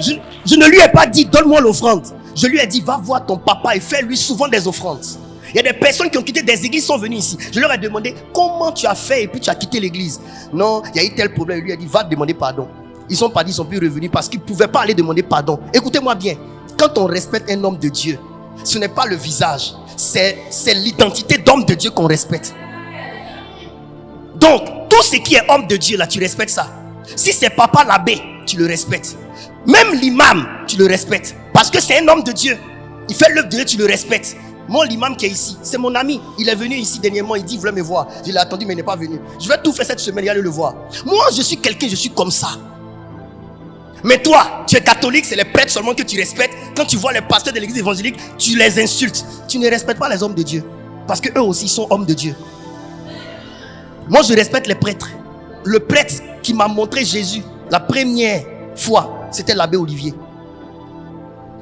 Je ne lui ai pas dit donne-moi l'offrande. Je lui ai dit va voir ton papa et fais-lui souvent des offrandes. Il y a des personnes qui ont quitté des églises, sont venues ici. Je leur ai demandé comment tu as fait et puis tu as quitté l'église. Non, il y a eu tel problème. Il lui a dit va demander pardon. Ils sont partis, ils sont plus revenus parce qu'ils ne pouvaient pas aller demander pardon. Écoutez-moi bien, quand on respecte un homme de Dieu, ce n'est pas le visage, c'est l'identité d'homme de Dieu qu'on respecte. Donc, tout ce qui est homme de Dieu là, tu respectes ça. Si c'est papa l'abbé, tu le respectes. Même l'imam, tu le respectes. Parce que c'est un homme de Dieu. Il fait l'œuvre de Dieu, tu le respectes. Moi, l'imam qui est ici, c'est mon ami. Il est venu ici dernièrement, il dit il voulait me voir. Je l'ai attendu, mais il n'est pas venu. Je vais tout faire cette semaine, il aller le voir. Moi, je suis quelqu'un, je suis comme ça. Mais toi, tu es catholique, c'est les prêtres seulement que tu respectes. Quand tu vois les pasteurs de l'église évangélique, tu les insultes. Tu ne respectes pas les hommes de Dieu. Parce qu'eux aussi sont hommes de Dieu. Moi, je respecte les prêtres. Le prêtre qui m'a montré Jésus la première fois, c'était l'abbé Olivier.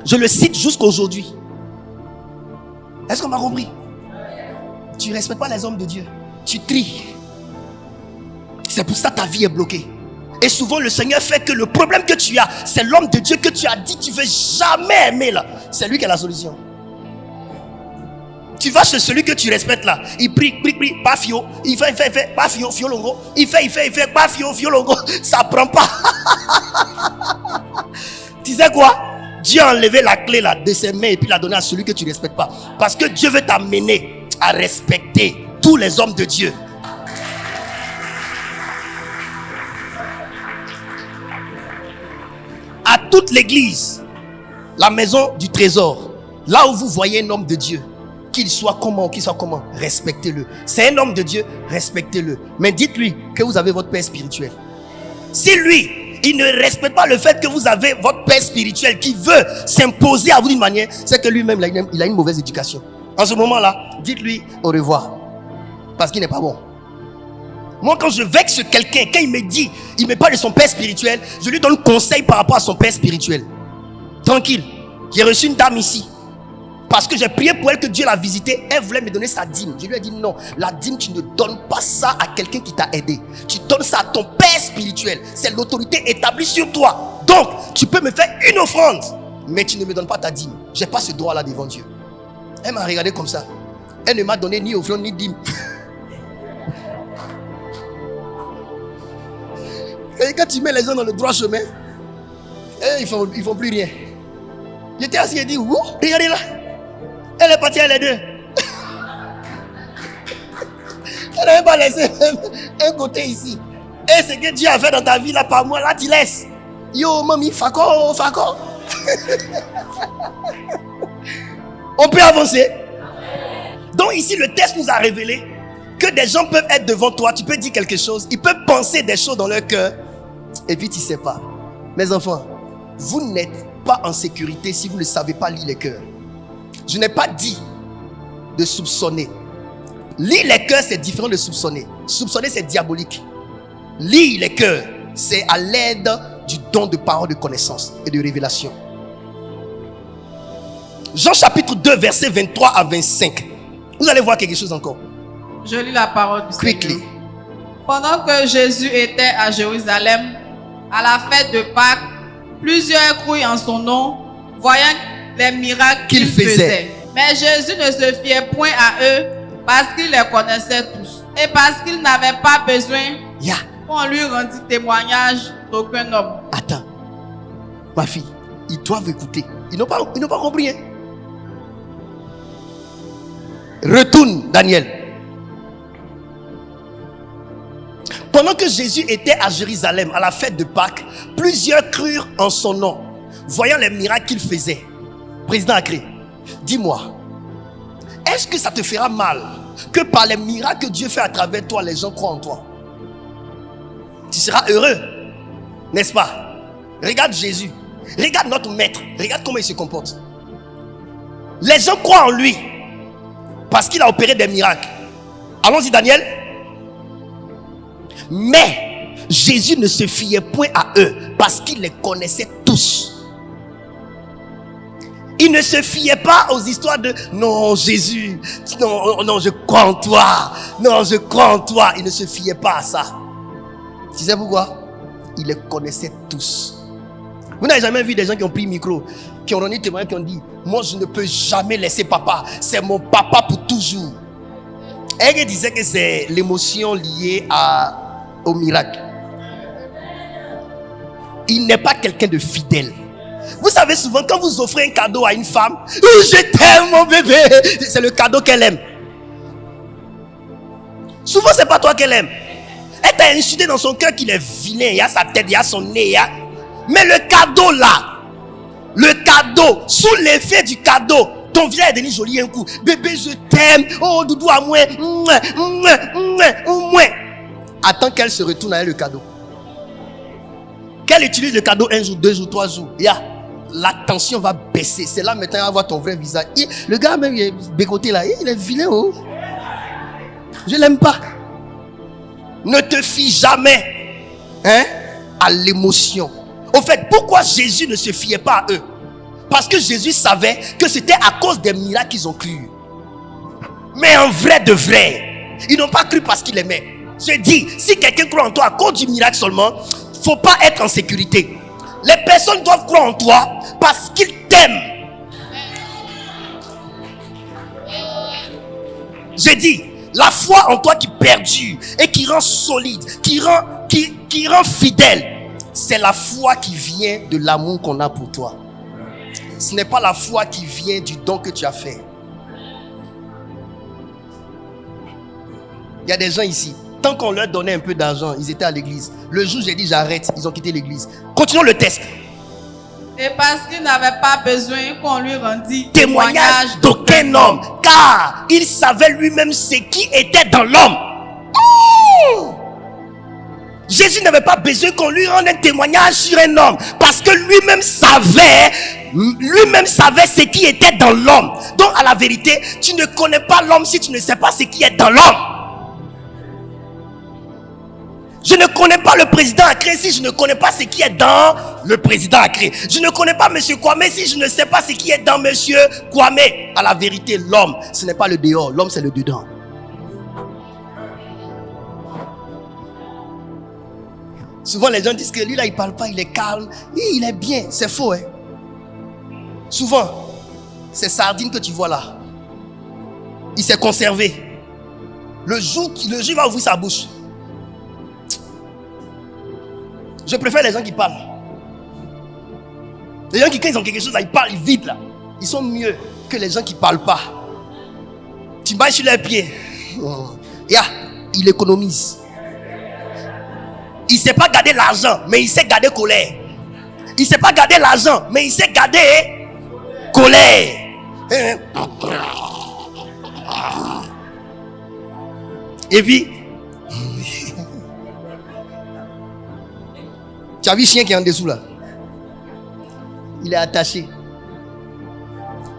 Je le cite jusqu'aujourd'hui. Est-ce qu'on m'a compris? Tu ne respectes pas les hommes de Dieu. Tu tries. C'est pour ça que ta vie est bloquée. Et souvent le Seigneur fait que le problème que tu as, c'est l'homme de Dieu que tu as dit tu ne veux jamais aimer là. C'est lui qui a la solution. Tu vas chez celui que tu respectes là. Il prie, pas fio. Il fait, pas fio, longo. Il fait, pas fio, longo. Ça prend pas. Tu sais quoi? Dieu a enlevé la clé là de ses mains et puis l'a donnée à celui que tu ne respectes pas. Parce que Dieu veut t'amener à respecter tous les hommes de Dieu. À toute l'église, la maison du trésor, là où vous voyez un homme de Dieu, qu'il soit comment, respectez-le. C'est un homme de Dieu, respectez-le. Mais dites-lui que vous avez votre père spirituel. Si lui, il ne respecte pas le fait que vous avez votre père spirituel qui veut s'imposer à vous d'une manière, c'est que lui-même, il a une mauvaise éducation. En ce moment-là, dites-lui au revoir. Parce qu'il n'est pas bon. Moi, quand je vexe quelqu'un, quand il me dit, il me parle de son père spirituel, je lui donne conseil par rapport à son père spirituel. Tranquille. J'ai reçu une dame ici. Parce que j'ai prié pour elle que Dieu l'a visitée. Elle voulait me donner sa dîme. Je lui ai dit non, la dîme, tu ne donnes pas ça à quelqu'un qui t'a aidé. Tu donnes ça à ton père spirituel. C'est l'autorité établie sur toi. Donc, tu peux me faire une offrande, mais tu ne me donnes pas ta dîme. Je n'ai pas ce droit-là devant Dieu. Elle m'a regardé comme ça. Elle ne m'a donné ni offrande ni dîme. Et quand tu mets les gens dans le droit chemin, ils font plus rien. J'étais assis et dit, ouh, regardez là. Elle est partie, elle est deux. Elle n'avait pas laissé un côté ici. Et ce que Dieu a fait dans ta vie là par moi, là tu laisses. Yo, mamie, fako. On peut avancer. Donc ici, le texte nous a révélé que des gens peuvent être devant toi, tu peux dire quelque chose, ils peuvent penser des choses dans leur cœur, et puis tu ne sais pas. Mes enfants, vous n'êtes pas en sécurité si vous ne savez pas lire les cœurs. Je n'ai pas dit de soupçonner. Lire les cœurs, c'est différent de soupçonner. Soupçonner, c'est diabolique. Lire les cœurs, c'est à l'aide du don de parole de connaissance et de révélation. Jean chapitre 2, versets 23 à 25. Vous allez voir quelque chose encore. Je lis la parole du Quickly. Seigneur. Pendant que Jésus était à Jérusalem, à la fête de Pâques, plusieurs crurent en son nom, voyant les miracles qu'il faisait. Mais Jésus ne se fiait point à eux, parce qu'il les connaissait tous. Et parce qu'il n'avait pas besoin qu'on lui rendit témoignage d'aucun homme. Attends. Ma fille, ils doivent écouter. Ils n'ont pas compris. Hein? Retourne, Daniel. Pendant que Jésus était à Jérusalem, à la fête de Pâques, plusieurs crurent en son nom, voyant les miracles qu'il faisait. Président Akré, dis-moi, est-ce que ça te fera mal que par les miracles que Dieu fait à travers toi, les gens croient en toi? Tu seras heureux, n'est-ce pas? Regarde Jésus, regarde notre maître, regarde comment il se comporte. Les gens croient en lui parce qu'il a opéré des miracles. Allons-y, Daniel. Mais Jésus ne se fiait point à eux parce qu'il les connaissait tous. Il ne se fiait pas aux histoires de non Jésus, non je crois en toi, non je crois en toi. Il ne se fiait pas à ça. Tu sais pourquoi? Il les connaissait tous. Vous n'avez jamais vu des gens qui ont pris le micro, qui ont rendu témoignage, qui ont dit moi je ne peux jamais laisser papa, c'est mon papa pour toujours. Elle disait que c'est l'émotion liée au miracle. Il n'est pas quelqu'un de fidèle. Vous savez, souvent quand vous offrez un cadeau à une femme, oh, je t'aime mon bébé, c'est le cadeau qu'elle aime. Souvent c'est pas toi qu'elle aime. Elle t'a insulté dans son cœur qu'il est vilain, il y a sa tête, il y a son nez, mais le cadeau là, le cadeau, sous l'effet du cadeau, ton vieil est devenu joli un coup. Bébé, je t'aime. Oh, doudou à moi. Attends qu'elle se retourne avec le cadeau. Qu'elle utilise le cadeau un jour, 2 jours, 3 jours. La tension va baisser. C'est là maintenant, elle va voir ton vrai visage. Le gars même, il est bégoté là. Il est vilain. Oh. Je l'aime pas. Ne te fie jamais à l'émotion. Au fait, pourquoi Jésus ne se fiait pas à eux? Parce que Jésus savait que c'était à cause des miracles qu'ils ont cru. Mais en vrai de vrai, ils n'ont pas cru parce qu'ils aimaient. Je dis, si quelqu'un croit en toi à cause du miracle seulement, il ne faut pas être en sécurité. Les personnes doivent croire en toi parce qu'ils t'aiment. Je dis, la foi en toi qui perdure et qui rend solide, qui rend fidèle, c'est la foi qui vient de l'amour qu'on a pour toi. Ce n'est pas la foi qui vient du don que tu as fait. Il y a des gens ici, tant qu'on leur donnait un peu d'argent, ils étaient à l'église. Le jour où j'ai dit j'arrête, ils ont quitté l'église. Continuons le test. Et parce qu'il n'avait pas besoin qu'on lui rendît Témoignage d'aucun homme, car il savait lui-même ce qui était dans l'homme. Jésus n'avait pas besoin qu'on lui rende un témoignage sur un homme, parce que lui-même savait ce qui était dans l'homme. Donc à la vérité, tu ne connais pas l'homme si tu ne sais pas ce qui est dans l'homme. Je ne connais pas le président Accré si je ne connais pas ce qui est dans le président Accré. Je ne connais pas monsieur Kwame si je ne sais pas ce qui est dans monsieur Kwame. À la vérité, l'homme, ce n'est pas le dehors, l'homme c'est le dedans. Souvent les gens disent que lui là il parle pas, il est calme, il est bien. C'est faux hein. Souvent, c'est sardine que tu vois là. Il s'est conservé. Le jour il va ouvrir sa bouche. Je préfère les gens qui parlent. Les gens qui, quand ils ont quelque chose là, ils parlent vite là. Ils sont mieux que les gens qui parlent pas. Tu bailles sur les pieds. Il économise. Il ne sait pas garder l'argent, mais il sait garder colère. Il ne sait pas garder l'argent, mais il sait garder colère. Et puis, tu as vu le chien qui est en dessous là? Il est attaché.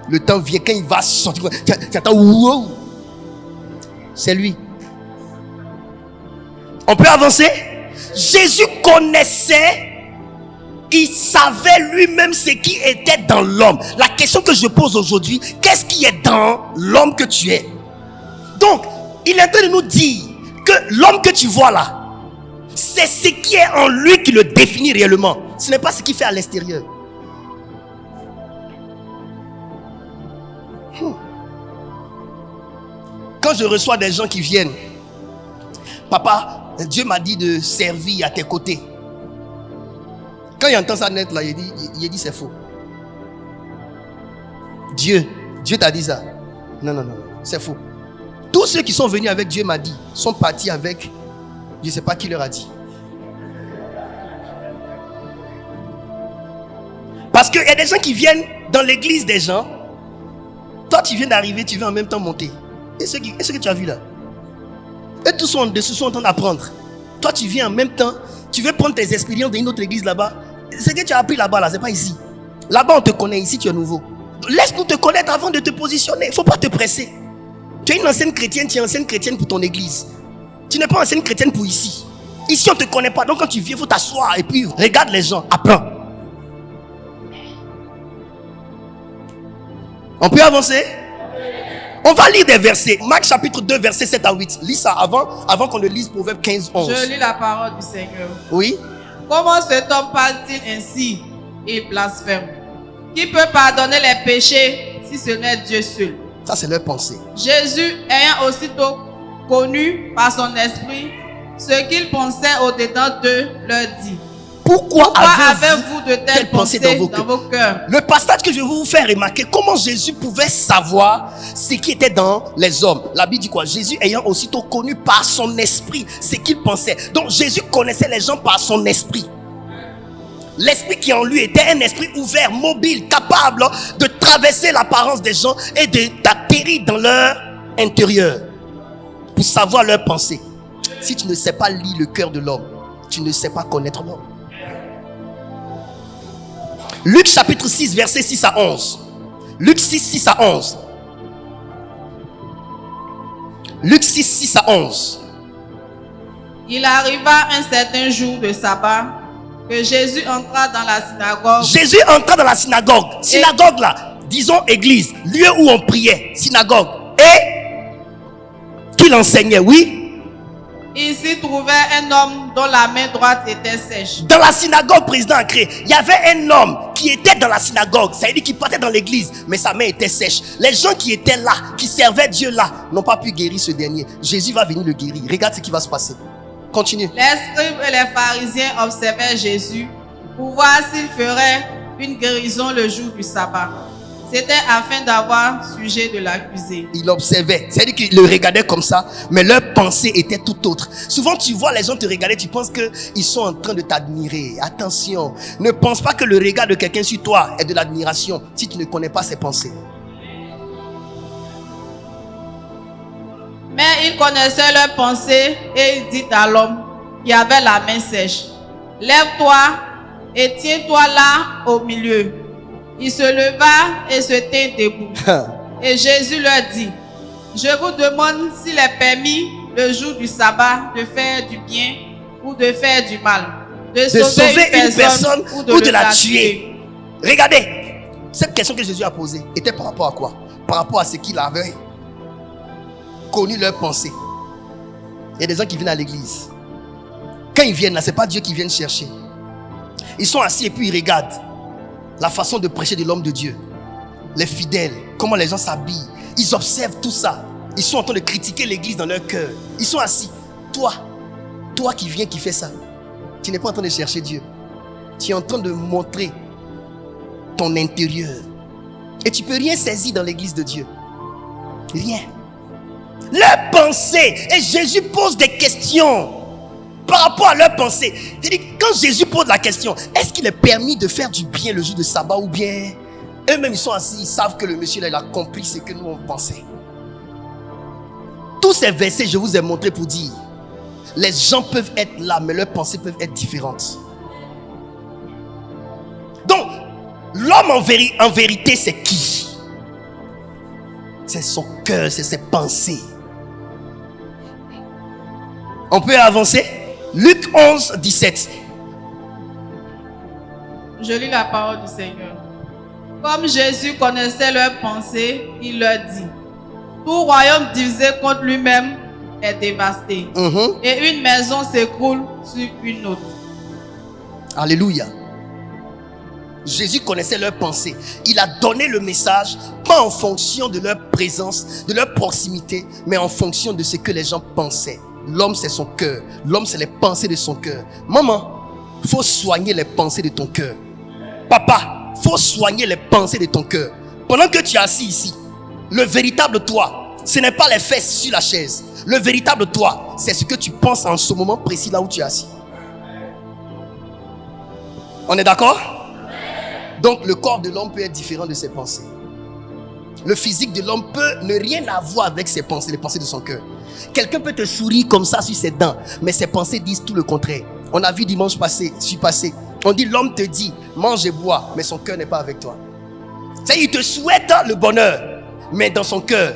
Le temps vient quand il va sortir. Tu attends, wow. C'est lui. On peut avancer? Jésus connaissait, il savait lui-même ce qui était dans l'homme. La question que je pose aujourd'hui, qu'est-ce qui est dans l'homme que tu es? Donc, il est en train de nous dire que l'homme que tu vois là, c'est ce qui est en lui qui le définit réellement. Ce n'est pas ce qu'il fait à l'extérieur. Quand je reçois des gens qui viennent, papa, Dieu m'a dit de servir à tes côtés. Quand il entend ça net là, il dit c'est faux. Dieu t'a dit ça. Non, c'est faux. Tous ceux qui sont venus avec Dieu m'a dit, sont partis avec, je ne sais pas qui leur a dit. Parce qu'il y a des gens qui viennent dans l'église des gens. Toi tu viens d'arriver, tu veux en même temps monter. Est-ce que tu as vu là? Et tous sont en dessous, sont en train d'apprendre. Toi tu viens en même temps, tu veux prendre tes expériences d'une autre église là-bas. Ce que tu as appris là-bas là, c'est pas ici. Là-bas on te connaît, ici tu es nouveau. Laisse-nous te connaître avant de te positionner. Il ne faut pas te presser. Tu es une ancienne chrétienne, tu es ancienne chrétienne pour ton église. Tu n'es pas ancienne chrétienne pour ici. Ici on ne te connaît pas, donc quand tu viens, il faut t'asseoir et puis regarde les gens, apprends. On peut avancer? On va lire des versets. Marc chapitre 2, versets 7 à 8. Lis ça avant qu'on ne lise Proverbe 15, 11. Je lis la parole du Seigneur. Oui. Comment cet homme parle-t-il ainsi et blasphème? Qui peut pardonner les péchés si ce n'est Dieu seul? Ça, c'est leur pensée. Jésus ayant aussitôt connu par son esprit ce qu'ils pensaient au-dedans d'eux, leur dit: Pourquoi avez-vous de telles pensées dans dans vos cœurs? Le passage que je vais vous faire remarquer, comment Jésus pouvait savoir ce qui était dans les hommes. La Bible dit quoi? Jésus ayant aussitôt connu par son esprit ce qu'il pensait. Donc Jésus connaissait les gens par son esprit. L'esprit qui en lui était un esprit ouvert, mobile, capable de traverser l'apparence des gens et d'atterrir dans leur intérieur pour savoir leurs pensées. Si tu ne sais pas lire le cœur de l'homme, tu ne sais pas connaître l'homme. Luc chapitre 6, versets 6 à 11. Luc 6, 6 à 11. Luc 6, 6 à 11. Il arriva un certain jour de sabbat que Jésus entra dans la synagogue. Jésus entra dans la synagogue. Synagogue là, disons église, lieu où on priait, synagogue. Et qu'il enseignait, oui. Il s'y trouvait un homme dont la main droite était sèche. Dans la synagogue, président a créé, il y avait un homme qui était dans la synagogue. Ça veut dire qu'il partait dans l'église, mais sa main était sèche. Les gens qui étaient là, qui servaient Dieu là, n'ont pas pu guérir ce dernier. Jésus va venir le guérir. Regarde ce qui va se passer. Continue. Les scribes et les pharisiens observaient Jésus pour voir s'il ferait une guérison le jour du sabbat. C'était afin d'avoir sujet de l'accuser. Il observait. C'est-à-dire qu'il le regardait comme ça, mais leur pensée était tout autre. Souvent, tu vois les gens te regarder, tu penses qu'ils sont en train de t'admirer. Attention, ne pense pas que le regard de quelqu'un sur toi est de l'admiration si tu ne connais pas ses pensées. Mais il connaissait leurs pensées et il dit à l'homme qui avait la main sèche: lève-toi et tiens-toi là au milieu. Il se leva et se tint debout. Et Jésus leur dit: je vous demande s'il est permis le jour du sabbat de faire du bien ou de faire du mal, de sauver une personne ou de la tuer. Regardez, cette question que Jésus a posée était par rapport à quoi? Par rapport à ce qu'il avait connu leurs pensées. Il y a des gens qui viennent à l'église. Quand ils viennent là, ce n'est pas Dieu qui vient chercher. Ils sont assis et puis ils regardent la façon de prêcher de l'homme de Dieu, les fidèles, comment les gens s'habillent. Ils observent tout ça. Ils sont en train de critiquer l'église dans leur cœur. Ils sont assis. Toi qui viens, qui fais ça, tu n'es pas en train de chercher Dieu. Tu es en train de montrer ton intérieur. Et tu ne peux rien saisir dans l'église de Dieu. Rien. Leurs pensées. Et Jésus pose des questions par rapport à leurs pensées. C'est-à-dire, quand Jésus pose la question, est-ce qu'il est permis de faire du bien le jour de sabbat ou bien eux-mêmes ils sont assis, ils savent que le monsieur là, il a compris ce que nous on pensait. Tous ces versets, je vous ai montré pour dire, les gens peuvent être là, mais leurs pensées peuvent être différentes. Donc, l'homme en vérité, c'est qui? C'est son cœur, c'est ses pensées. On peut avancer? Luc 11, 17. Je lis la parole du Seigneur. Comme Jésus connaissait leurs pensées, il leur dit: tout royaume divisé contre lui-même est dévasté, et une maison s'écroule sur une autre. Alléluia. Jésus connaissait leurs pensées. Il a donné le message, pas en fonction de leur présence, de leur proximité, mais en fonction de ce que les gens pensaient. L'homme, c'est son cœur. L'homme, c'est les pensées de son cœur. Maman, il faut soigner les pensées de ton cœur. Papa, il faut soigner les pensées de ton cœur. Pendant que tu es assis ici, le véritable toi, ce n'est pas les fesses sur la chaise. Le véritable toi, c'est ce que tu penses en ce moment précis là où tu es assis. On est d'accord? Donc le corps de l'homme peut être différent de ses pensées. Le physique de l'homme peut ne rien avoir avec ses pensées, les pensées de son cœur. Quelqu'un peut te sourire comme ça sur ses dents, mais ses pensées disent tout le contraire. On a vu dimanche passé, on dit l'homme te dit mange et bois, mais son cœur n'est pas avec toi. C'est-à-dire, il te souhaite le bonheur, mais dans son cœur,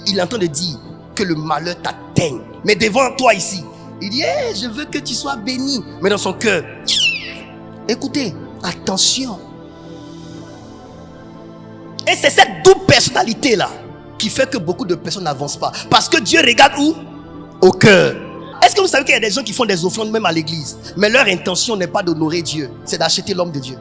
il est en train de dire que le malheur t'atteigne. Mais devant toi ici, il dit hey, je veux que tu sois béni, mais dans son cœur, écoutez, attention. Et c'est cette double personnalité là qui fait que beaucoup de personnes n'avancent pas. Parce que Dieu regarde où? Au cœur. Est-ce que vous savez qu'il y a des gens qui font des offrandes même à l'église, mais leur intention n'est pas d'honorer Dieu, c'est d'acheter l'homme de Dieu.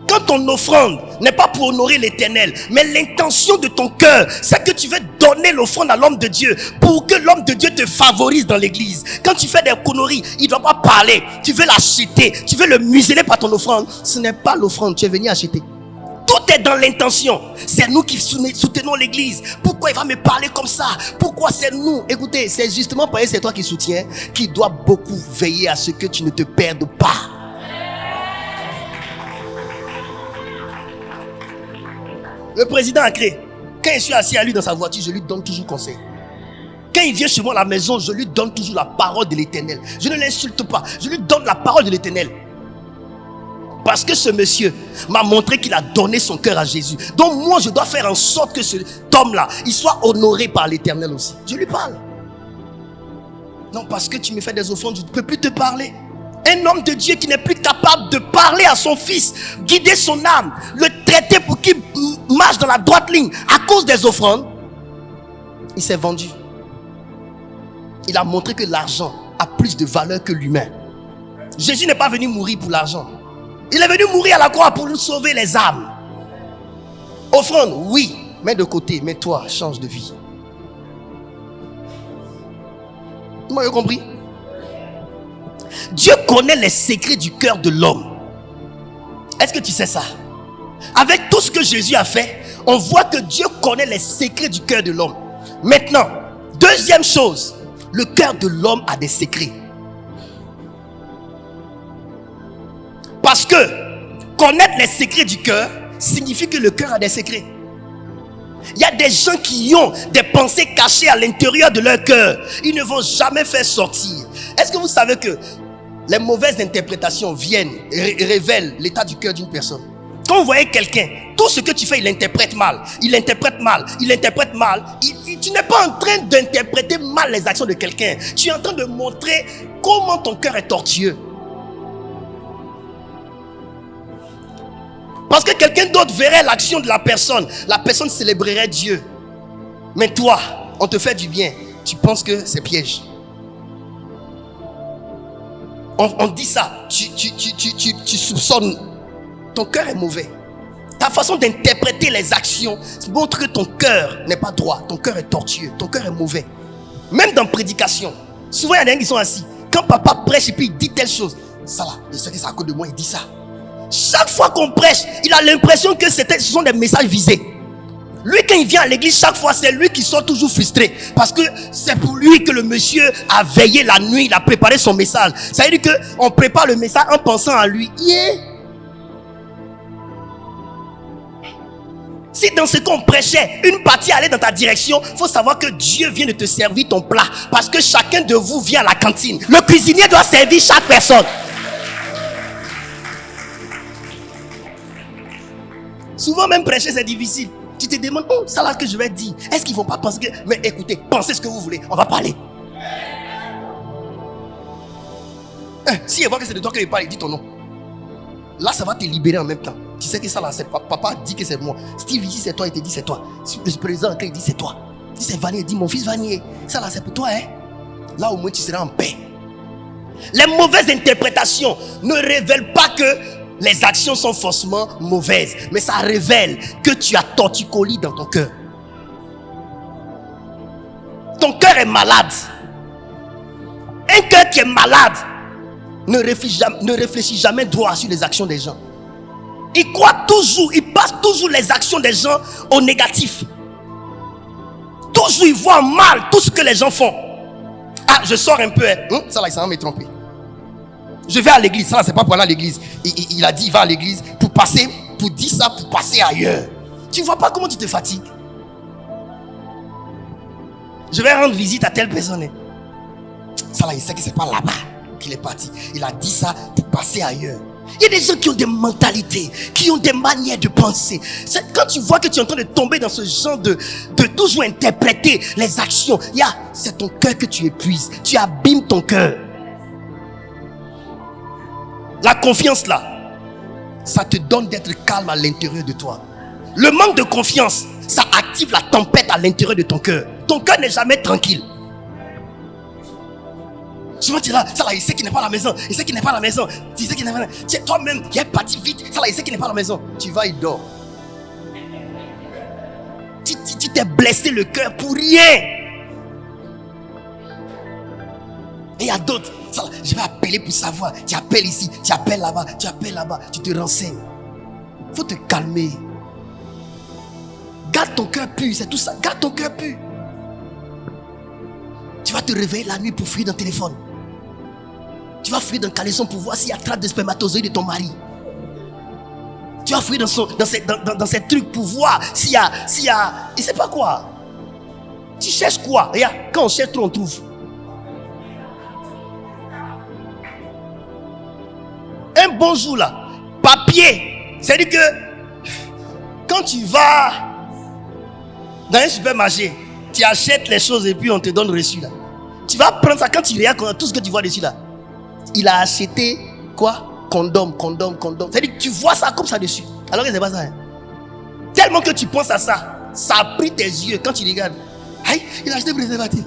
Quand ton offrande n'est pas pour honorer l'Éternel, mais l'intention de ton cœur, c'est que tu veux donner l'offrande à l'homme de Dieu pour que l'homme de Dieu te favorise dans l'église. Quand tu fais des conneries, il ne doit pas parler. Tu veux l'acheter, tu veux le museler par ton offrande. Ce n'est pas l'offrande, tu es venu acheter. Tout est dans l'intention. C'est nous qui soutenons l'église. Pourquoi il va me parler comme ça? Pourquoi c'est nous? Écoutez, c'est justement parce que c'est toi qui soutiens, qui dois beaucoup veiller à ce que tu ne te perdes pas. Le président a créé. Quand je suis assis à lui dans sa voiture, je lui donne toujours conseil. Quand il vient chez moi à la maison, je lui donne toujours la parole de l'Éternel. Je ne l'insulte pas. Je lui donne la parole de l'Éternel. Parce que ce monsieur m'a montré qu'il a donné son cœur à Jésus. Donc moi, je dois faire en sorte que cet homme-là, il soit honoré par l'Éternel aussi. Je lui parle. Non, parce que tu me fais des offrandes, je ne peux plus te parler. Un homme de Dieu qui n'est plus capable de parler à son fils, guider son âme, le traiter pour qu'il marche dans la droite ligne à cause des offrandes, il s'est vendu. Il a montré que l'argent a plus de valeur que l'humain. Jésus n'est pas venu mourir pour l'argent. Il est venu mourir à la croix pour nous sauver les âmes. Offrande, oui, mets de côté, mais toi, change de vie. Vous m'avez compris? Dieu connaît les secrets du cœur de l'homme. Est-ce que tu sais ça? Avec tout ce que Jésus a fait, on voit que Dieu connaît les secrets du cœur de l'homme. Maintenant, deuxième chose, le cœur de l'homme a des secrets. Parce que connaître les secrets du cœur signifie que le cœur a des secrets. Il y a des gens qui ont des pensées cachées à l'intérieur de leur cœur. Ils ne vont jamais faire sortir. Est-ce que vous savez que les mauvaises interprétations viennent et révèlent l'état du cœur d'une personne? Quand vous voyez quelqu'un, tout ce que tu fais, il interprète mal. Il interprète mal. Il interprète mal. Tu n'es pas en train d'interpréter mal les actions de quelqu'un. Tu es en train de montrer comment ton cœur est tortueux. Parce que quelqu'un d'autre verrait l'action de la personne célébrerait Dieu. Mais toi, on te fait du bien. Tu penses que c'est piège. On dit ça. Tu soupçonnes. Ton cœur est mauvais. Ta façon d'interpréter les actions montre que ton cœur n'est pas droit. Ton cœur est tortueux. Ton cœur est mauvais. Même dans prédication. Souvent, il y a des gens qui sont assis. Quand papa prêche et puis il dit telle chose. Ça là, je sais que c'est à cause de moi, il dit ça. Chaque fois qu'on prêche, il a l'impression que ce sont des messages visés. Lui, quand il vient à l'église, chaque fois, c'est lui qui sort toujours frustré. Parce que c'est pour lui que le monsieur a veillé la nuit, il a préparé son message. Ça veut dire qu'on prépare le message en pensant à lui. Si dans ce qu'on prêchait, une partie allait dans ta direction, il faut savoir que Dieu vient de te servir ton plat. Parce que chacun de vous vient à la cantine. Le cuisinier doit servir chaque personne. Souvent même prêcher c'est difficile. Tu te demandes, ça là que je vais dire, est-ce qu'ils vont pas penser que... Mais écoutez, pensez ce que vous voulez, on va parler. Si il voit que c'est de toi qu'il parle, il dit ton nom. Là ça va te libérer en même temps. Tu sais que ça là, c'est papa dit que c'est moi. Steve il dit c'est toi, il te dit c'est toi. Le président il dit c'est toi. Il dit c'est Vanier, il dit mon fils Vanier. Ça là c'est pour toi, hein. Là au moins tu seras en paix. Les mauvaises interprétations ne révèlent pas que les actions sont forcément mauvaises, mais ça révèle que tu as torticolis dans ton cœur. Ton cœur est malade. Un cœur qui est malade ne réfléchit jamais droit sur les actions des gens. Il croit toujours, il passe toujours les actions des gens au négatif. Toujours il voit mal tout ce que les gens font. Ah, je sors un peu, hein? Ça là, il s'en va me tromper. Je vais à l'église, ça là, c'est pas pour aller à l'église. Il a dit, il va à l'église pour passer, pour dire ça, pour passer ailleurs. Tu vois pas comment tu te fatigues? Je vais rendre visite à telle personne. Hein. Ça là, il sait que c'est pas là-bas qu'il est parti. Il a dit ça pour passer ailleurs. Il y a des gens qui ont des mentalités, qui ont des manières de penser. Quand tu vois que tu es en train de tomber dans ce genre de toujours interpréter les actions, c'est ton cœur que tu épuises. Tu abîmes ton cœur. La confiance là, ça te donne d'être calme à l'intérieur de toi. Le manque de confiance, ça active la tempête à l'intérieur de ton cœur. Ton cœur n'est jamais tranquille. Souvent tu es là, ça là, il sait qu'il n'est pas à la maison. Il sait qu'il n'est pas à la maison. Tu sais qu'il n'est pas à la maison. Toi-même, il est parti vite. Ça là, il sait qu'il n'est pas à la maison. Tu vas, il dort. Tu t'es blessé le cœur pour rien. Et il y a d'autres. Ça là, je vais appeler pour savoir. Tu appelles ici, tu appelles là-bas, tu appelles là-bas. Tu te renseignes. Il faut te calmer. Garde ton cœur pur, c'est tout ça. Garde ton cœur pur. Tu vas te réveiller la nuit pour fouiller dans le téléphone. Tu vas fouiller dans le caleçon pour voir s'il y a trace de spermatozoïdes de ton mari. Tu vas fouiller dans ces trucs pour voir s'il y a, il sait pas quoi. Tu cherches quoi? Regarde, quand on cherche trop, on trouve. Un bon jour là, papier. C'est-à-dire que quand tu vas dans un supermarché, tu achètes les choses et puis on te donne reçu là. Tu vas prendre ça quand tu regardes tout ce que tu vois dessus là. Il a acheté quoi? Condom. C'est-à-dire que tu vois ça comme ça dessus. Alors que c'est pas ça. Hein. Tellement que tu penses à ça, ça a pris tes yeux quand tu regardes. Aïe, il a acheté préservatif.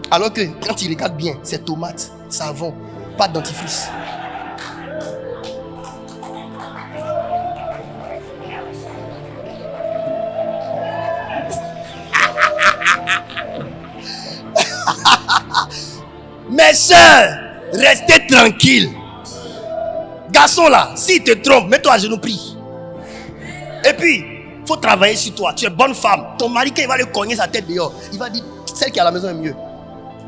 Alors que quand tu regardes bien, c'est tomate, savon, pas de dentifrice. Mes soeurs, restez tranquilles. Garçon là, s'il te trompe, mets-toi à genoux, prie. Et puis, il faut travailler sur toi. Tu es bonne femme. Ton mari, quand il va le cogner sa tête dehors, il va dire, celle qui est à la maison est mieux.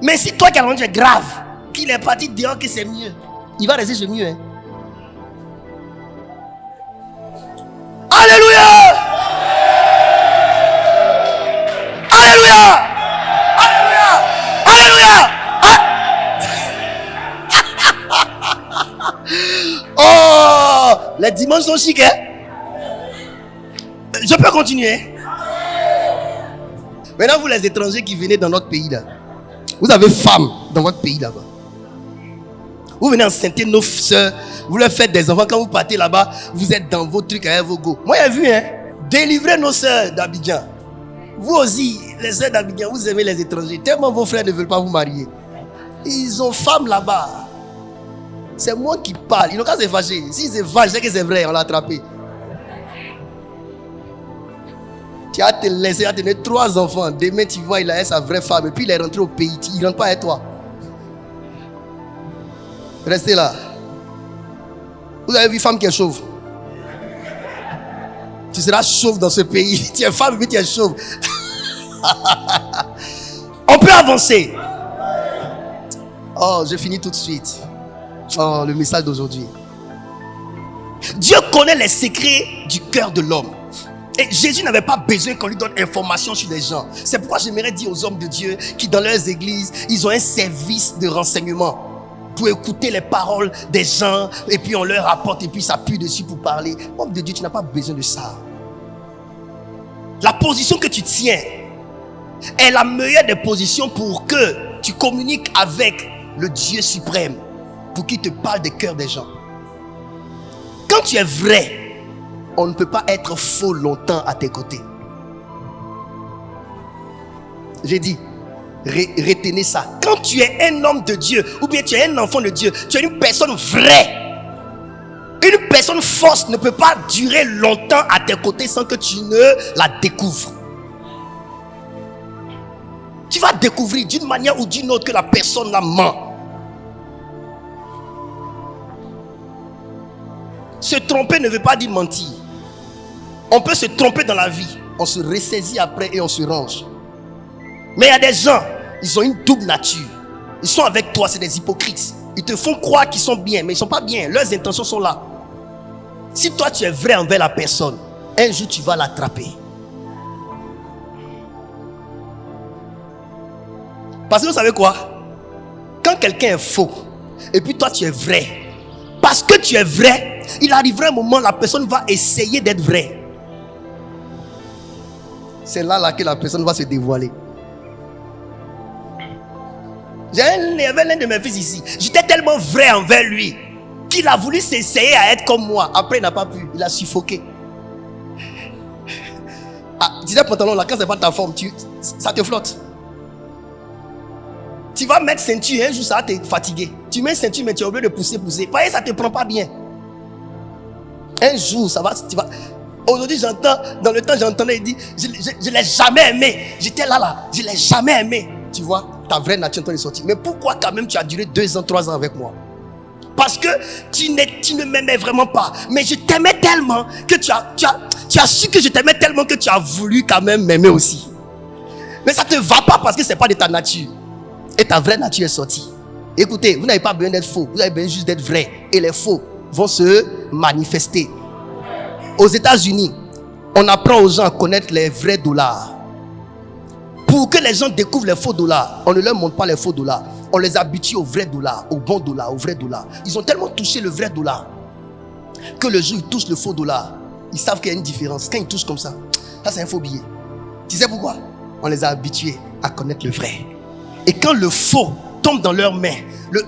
Mais si toi qui es à la maison, tu es grave, qu'il est parti dehors que c'est mieux, il va rester chez mieux. Hein. Alléluia! Alléluia! Alléluia! Alléluia! Oh, les dimanches sont chics, hein? Je peux continuer? Maintenant, vous les étrangers qui venez dans notre pays là, vous avez femmes dans votre pays là-bas. Vous venez enceinter nos soeurs, vous leur faites des enfants. Quand vous partez là-bas, vous êtes dans vos trucs avec vos go. Moi, j'ai vu, hein? Délivrez nos soeurs d'Abidjan. Vous aussi, les soeurs d'Abidjan, vous aimez les étrangers. Tellement vos frères ne veulent pas vous marier. Ils ont femmes là-bas. C'est moi qui parle. Ils n'ont qu'à se fâcher. S'ils se fâchent, c'est que c'est vrai, on l'a attrapé. Tu as te laissé, tu as tenu 3 enfants. Demain, tu vois, il a sa vraie femme. Et puis, il est rentré au pays. Il ne rentre pas avec toi. Restez là. Vous avez vu femme qui est chauve? Tu seras chauve dans ce pays. Tu es femme, mais tu es chauve. On peut avancer. Oh, je finis tout de suite. Oh, le message d'aujourd'hui. Dieu connaît les secrets du cœur de l'homme. Et Jésus n'avait pas besoin qu'on lui donne information sur les gens. C'est pourquoi j'aimerais dire aux hommes de Dieu qui dans leurs églises, ils ont un service de renseignement pour écouter les paroles des gens et puis on leur rapporte et puis ça appuie dessus pour parler. Homme de Dieu, tu n'as pas besoin de ça. La position que tu tiens est la meilleure des positions pour que tu communiques avec le Dieu suprême, pour qu'il te parle des cœurs des gens. Quand tu es vrai, on ne peut pas être faux longtemps à tes côtés. J'ai dit, retenez ça. Quand tu es un homme de Dieu, ou bien tu es un enfant de Dieu, tu es une personne vraie. Une personne fausse ne peut pas durer longtemps à tes côtés sans que tu ne la découvres. Tu vas découvrir d'une manière ou d'une autre que la personne la ment. Se tromper ne veut pas dire mentir. On peut se tromper dans la vie. On se ressaisit après et on se range. Mais il y a des gens, ils ont une double nature. Ils sont avec toi, c'est des hypocrites. Ils te font croire qu'ils sont bien, mais ils ne sont pas bien. Leurs intentions sont là. Si toi tu es vrai envers la personne, un jour tu vas l'attraper. Parce que vous savez quoi? Quand quelqu'un est faux, et puis toi tu es vrai, parce que tu es vrai, il arrivera un moment, la personne va essayer d'être vraie. C'est là que la personne va se dévoiler. Il y avait l'un de mes fils ici. J'étais tellement vrai envers lui qu'il a voulu s'essayer à être comme moi. Après, il n'a pas pu. Il a suffoqué. Ah, tu sais, pantalon là, quand c'est pas ta forme, ça te flotte. Tu vas mettre ceinture, un jour ça va te fatiguer. Tu mets ceinture, mais tu es obligé de pousser. Pareil, ça ne te prend pas bien. Un jour, ça va, tu vas. Aujourd'hui, j'entends, dans le temps, j'entendais, il dit, je ne l'ai jamais aimé. J'étais là, je ne l'ai jamais aimé. Tu vois, ta vraie nature est en train de sortir. Mais pourquoi quand même tu as duré 2 ans, 3 ans avec moi? Parce que tu ne m'aimais vraiment pas. Mais je t'aimais tellement que tu as su que je t'aimais tellement que tu as voulu quand même m'aimer aussi. Mais ça ne te va pas parce que ce n'est pas de ta nature. Et ta vraie nature est sortie. Écoutez, vous n'avez pas besoin d'être faux. Vous avez besoin juste d'être vrai. Et les faux vont se manifester. Aux États-Unis, on apprend aux gens à connaître les vrais dollars. Pour que les gens découvrent les faux dollars, on ne leur montre pas les faux dollars. On les habitue aux vrais dollars, aux bons dollars, aux vrais dollars. Ils ont tellement touché le vrai dollar que le jour où ils touchent le faux dollar, ils savent qu'il y a une différence. Quand ils touchent comme ça c'est un faux billet. Tu sais pourquoi? On les a habitués à connaître le vrai. Et quand le faux tombe dans leurs mains,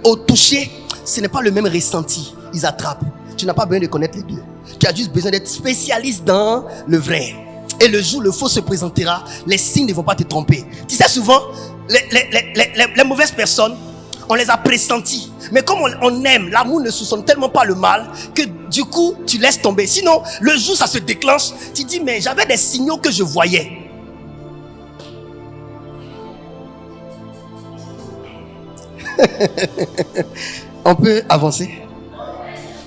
au toucher, ce n'est pas le même ressenti. Ils attrapent. Tu n'as pas besoin de connaître les deux. Tu as juste besoin d'être spécialiste dans le vrai. Et le jour où le faux se présentera, les signes ne vont pas te tromper. Tu sais, souvent, les mauvaises personnes, on les a pressenties. Mais comme on aime, l'amour ne soupçonne tellement pas le mal que du coup, tu laisses tomber. Sinon, le jour où ça se déclenche, tu dis, mais j'avais des signaux que je voyais. On peut avancer.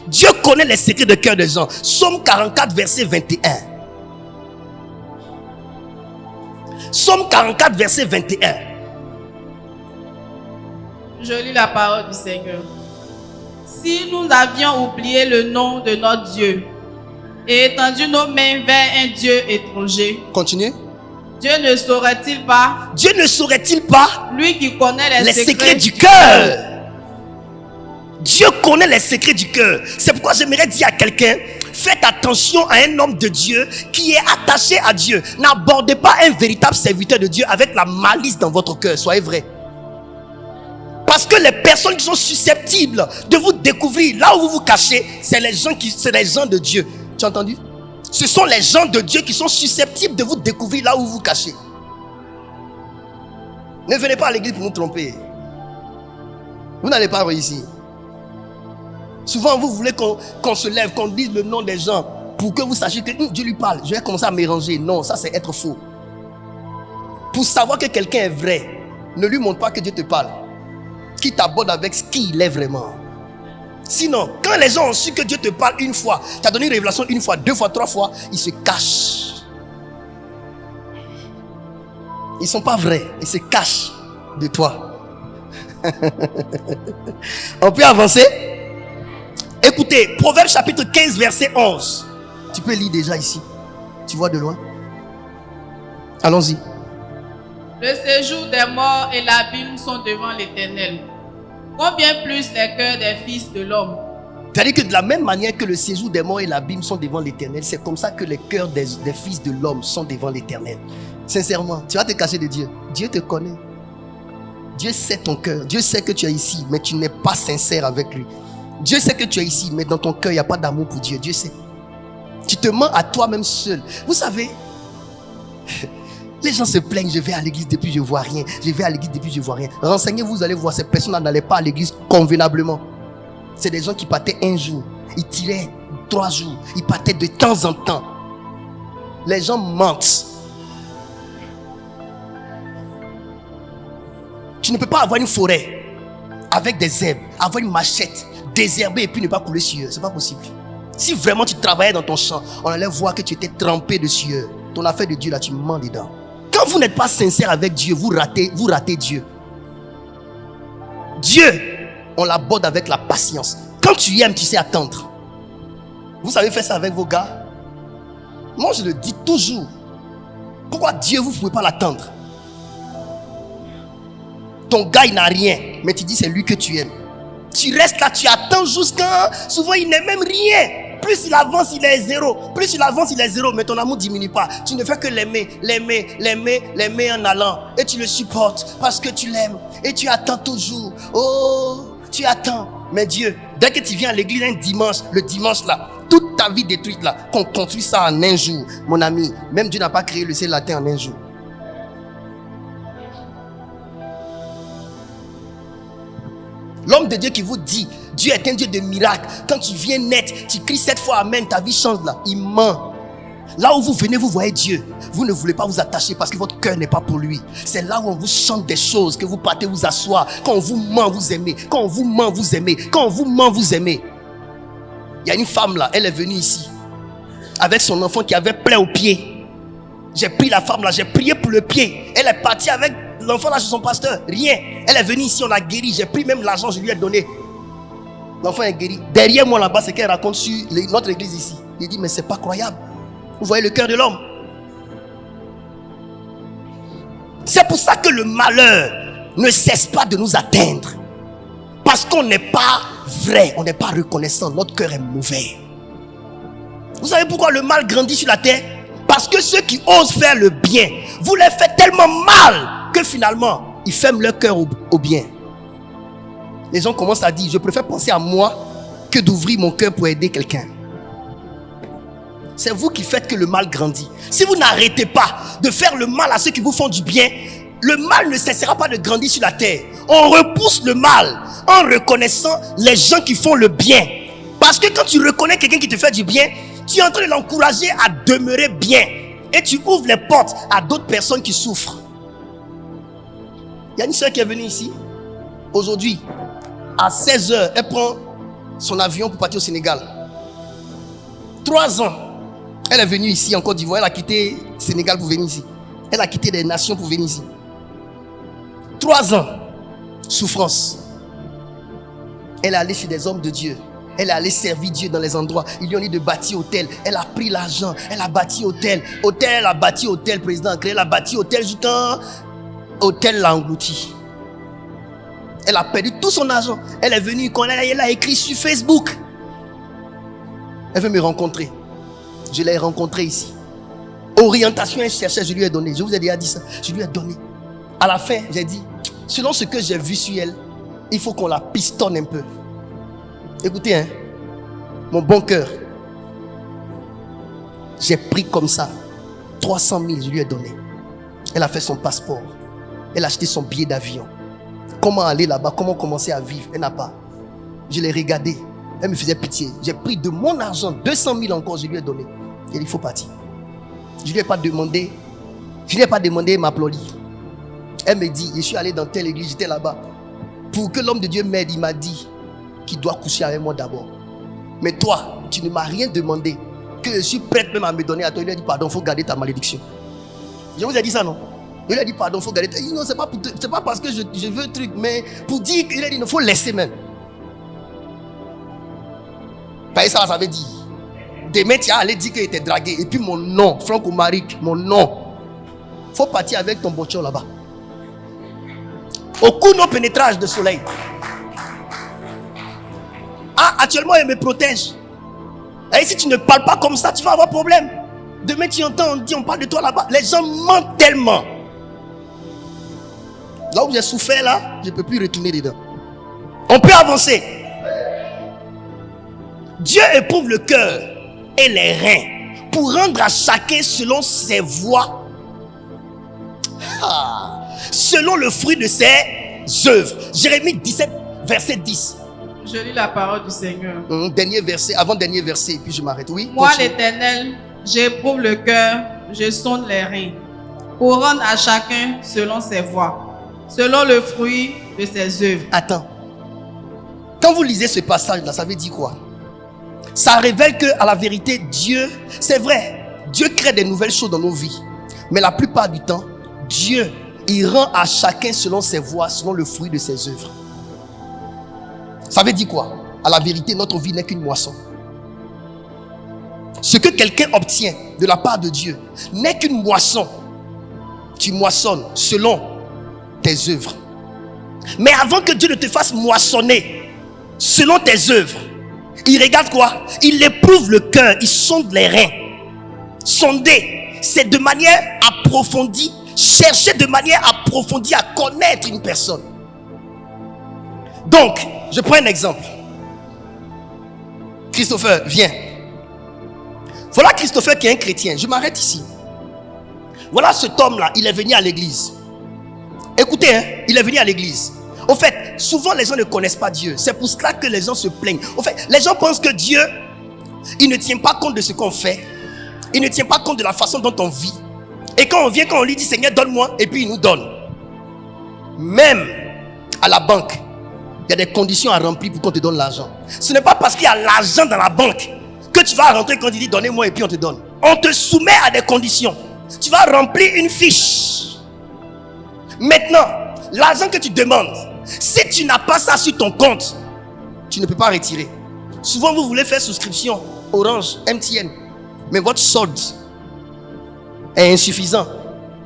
Dieu connaît les secrets de cœur des gens. Psaume 44, verset 21. Psaume 44, verset 21. Je lis la parole du Seigneur. Si nous avions oublié le nom de notre Dieu et étendu nos mains vers un Dieu étranger, Continue. Dieu ne saurait-il pas, lui qui connaît les secrets du cœur. Dieu connaît les secrets du cœur. C'est pourquoi j'aimerais dire à quelqu'un, faites attention à un homme de Dieu qui est attaché à Dieu. N'abordez pas un véritable serviteur de Dieu avec la malice dans votre cœur. Soyez vrai. Parce que les personnes qui sont susceptibles de vous découvrir là où vous vous cachez, c'est les gens de Dieu. Tu as entendu? Ce sont les gens de Dieu qui sont susceptibles de vous découvrir là où vous vous cachez. Ne venez pas à l'église pour nous tromper. Vous n'allez pas réussir. Souvent, vous voulez qu'on se lève, qu'on dise le nom des gens pour que vous sachiez que Dieu lui parle. Je vais commencer à m'éranger. Non, ça c'est être faux. Pour savoir que quelqu'un est vrai, ne lui montre pas que Dieu te parle. Qu'il t'aborde avec ce qu'il est vraiment. Sinon, quand les gens ont su que Dieu te parle une fois, tu as donné une révélation une fois, 2 fois, 3 fois, ils se cachent. Ils ne sont pas vrais, ils se cachent de toi. On peut avancer? Écoutez, Proverbe chapitre 15, verset 11. Tu peux lire déjà ici. Tu vois de loin. Allons-y. Le séjour des morts et l'abîme sont devant l'Éternel. Combien plus les cœurs des fils de l'homme? C'est-à-dire que de la même manière que le séjour des morts et l'abîme sont devant l'Éternel, c'est comme ça que les cœurs des fils de l'homme sont devant l'Éternel. Sincèrement, tu vas te cacher de Dieu. Dieu te connaît. Dieu sait ton cœur. Dieu sait que tu es ici, mais tu n'es pas sincère avec lui. Dieu sait que tu es ici, mais dans ton cœur, il n'y a pas d'amour pour Dieu. Dieu sait. Tu te mens à toi-même seul. Vous savez, les gens se plaignent, je vais à l'église depuis je ne vois rien. Je vais à l'église depuis je ne vois rien. Renseignez-vous, vous allez voir, ces personnes n'allaient pas à l'église convenablement. C'est des gens qui partaient un jour. Ils tiraient 3 jours. Ils partaient de temps en temps. Les gens mentent. Tu ne peux pas avoir une forêt avec des herbes, avoir une machette, désherber et puis ne pas couler sueur. C'est pas possible. Si vraiment tu travaillais dans ton champ, on allait voir que tu étais trempé de sueur. Ton affaire de Dieu là, tu mens dedans. Quand vous n'êtes pas sincère avec Dieu, vous ratez Dieu. Dieu, on l'aborde avec la patience. Quand tu aimes, tu sais attendre. Vous savez faire ça avec vos gars? Moi, je le dis toujours. Pourquoi Dieu, vous ne pouvez pas l'attendre? Ton gars, il n'a rien, mais tu dis c'est lui que tu aimes. Tu restes là, tu attends jusqu'à... Souvent, il n'est même rien. Plus il avance, il est 0. Plus il avance, il est 0. Mais ton amour ne diminue pas. Tu ne fais que l'aimer en allant. Et tu le supportes parce que tu l'aimes. Et tu attends toujours. Oh, tu attends. Mais Dieu, dès que tu viens à l'église un dimanche, le dimanche là, toute ta vie détruite là, qu'on construit ça en un jour. Mon ami, même Dieu n'a pas créé le ciel et la terre en un jour. L'homme de Dieu qui vous dit, Dieu est un Dieu de miracles. Quand tu viens naître, tu cries 7 fois Amen, ta vie change là. Il ment. Là où vous venez, vous voyez Dieu. Vous ne voulez pas vous attacher parce que votre cœur n'est pas pour lui. C'est là où on vous chante des choses, que vous partez vous asseoir. Quand on vous ment, vous aimez. Quand on vous ment, vous aimez. Quand on vous ment, vous aimez. Il y a une femme là, elle est venue ici avec son enfant qui avait plein au pied. J'ai pris la femme là, j'ai prié pour le pied. Elle est partie avec l'enfant là chez son pasteur. Rien. Elle est venue ici, on l'a guéri. J'ai pris même l'argent, je lui ai donné. L'enfant est guéri. Derrière moi là-bas, c'est qu'elle raconte sur notre église ici. Il dit, mais c'est pas croyable. Vous voyez le cœur de l'homme. C'est pour ça que le malheur ne cesse pas de nous atteindre. Parce qu'on n'est pas vrai, on n'est pas reconnaissant. Notre cœur est mauvais. Vous savez pourquoi le mal grandit sur la terre? Parce que ceux qui osent faire le bien, vous les faites tellement mal que finalement, ils ferment leur cœur au bien. Les gens commencent à dire, je préfère penser à moi que d'ouvrir mon cœur pour aider quelqu'un. C'est vous qui faites que le mal grandit. Si vous n'arrêtez pas de faire le mal à ceux qui vous font du bien, le mal ne cessera pas de grandir sur la terre. On repousse le mal en reconnaissant les gens qui font le bien. Parce que quand tu reconnais quelqu'un qui te fait du bien, tu es en train de l'encourager à demeurer bien. Et tu ouvres les portes à d'autres personnes qui souffrent. Il y a une soeur qui est venue ici. Aujourd'hui, à 16h, elle prend son avion pour partir au Sénégal. 3 ans. Elle est venue ici en Côte d'Ivoire. Elle a quitté le Sénégal pour venir ici. Elle a quitté des nations pour venir ici. 3 ans. Souffrance. Elle est allée chez des hommes de Dieu. Elle est allée servir Dieu dans les endroits. Ils lui ont dit de bâtir hôtel. Elle a pris l'argent. Elle a bâti hôtel. Hôtel, elle a bâti hôtel. Président elle a bâti hôtel. Jusqu'à hôtel l'a englouti. Elle a perdu tout son argent. Elle est venue. Elle a écrit sur Facebook. Elle veut me rencontrer. Je l'ai rencontrée ici. Orientation, elle cherchait. Je lui ai donné. Je vous ai déjà dit ça. Je lui ai donné. À la fin, j'ai dit, selon ce que j'ai vu sur elle, il faut qu'on la pistonne un peu. Écoutez, hein, mon bon cœur, j'ai pris comme ça 300 000, je lui ai donné. Elle a fait son passeport. Elle a acheté son billet d'avion. Comment aller là-bas? Comment commencer à vivre? Elle n'a pas. Je l'ai regardée. Elle me faisait pitié. J'ai pris de mon argent 200 000 encore, je lui ai donné. Elle dit, il faut partir. Je ne lui ai pas demandé. Je ne lui ai pas demandé, elle m'applaudit. Elle me dit, je suis allé dans telle église, j'étais là-bas. Pour que l'homme de Dieu m'aide, il m'a dit qu'il doit coucher avec moi d'abord. Mais toi, tu ne m'as rien demandé. Que je suis prête même à me donner à toi. Il lui a dit, pardon, il faut garder ta malédiction. Je vous ai dit ça, non? Il lui a dit, pardon, il faut garder ta... Non, c'est pas parce que je veux un truc, mais pour dire qu'il a dit, il faut laisser même. Parce que ça veut dire, demain tu as allé dire qu'il était dragué. Et puis mon nom, Franco Maric, mon nom. Il faut partir avec ton bochon là-bas. Au coup de nos pénétrages de soleil. Ah, actuellement, elle me protège. Et si tu ne parles pas comme ça, tu vas avoir problème. Demain, tu entends, on dit, on parle de toi là-bas. Les gens mentent tellement. Là où j'ai souffert, là, je ne peux plus retourner dedans. On peut avancer. Dieu éprouve le cœur et les reins pour rendre à chacun selon ses voies. Selon le fruit de ses œuvres. Jérémie 17, verset 10. Je lis la parole du Seigneur. Dernier verset, avant-dernier verset, et puis je m'arrête. Oui. Moi, continue. l'Éternel, j'éprouve le cœur, je sonde les reins, pour rendre à chacun selon ses voies, selon le fruit de ses œuvres. Attends. Quand vous lisez ce passage-là, ça veut dire quoi? Ça révèle que, à la vérité, Dieu, c'est vrai, Dieu crée des nouvelles choses dans nos vies. Mais la plupart du temps, Dieu, il rend à chacun selon ses voies, selon le fruit de ses œuvres. Ça veut dire quoi? À la vérité, notre vie n'est qu'une moisson. Ce que quelqu'un obtient de la part de Dieu n'est qu'une moisson. Tu moissonnes selon tes œuvres. Mais avant que Dieu ne te fasse moissonner selon tes œuvres, il regarde quoi? Il éprouve le cœur, il sonde les reins. Sonder, c'est de manière approfondie, chercher de manière approfondie à connaître une personne. Donc, je prends un exemple. Christopher, viens. Voilà Christopher qui est un chrétien. Je m'arrête ici. Voilà cet homme-là, il est venu à l'église. Écoutez, hein, il est venu à l'église. Au fait, souvent les gens ne connaissent pas Dieu. C'est pour cela que les gens se plaignent. Au fait, les gens pensent que Dieu, il ne tient pas compte de ce qu'on fait. Il ne tient pas compte de la façon dont on vit. Et quand on vient, quand on lui dit Seigneur, donne-moi, et puis il nous donne. Même à la banque, il y a des conditions à remplir pour qu'on te donne l'argent. Ce n'est pas parce qu'il y a l'argent dans la banque que tu vas rentrer quand il dit donnez-moi et puis on te donne. On te soumet à des conditions. Tu vas remplir une fiche. Maintenant, l'argent que tu demandes, si tu n'as pas ça sur ton compte, tu ne peux pas retirer. Souvent vous voulez faire souscription Orange, MTN, mais votre solde est insuffisant.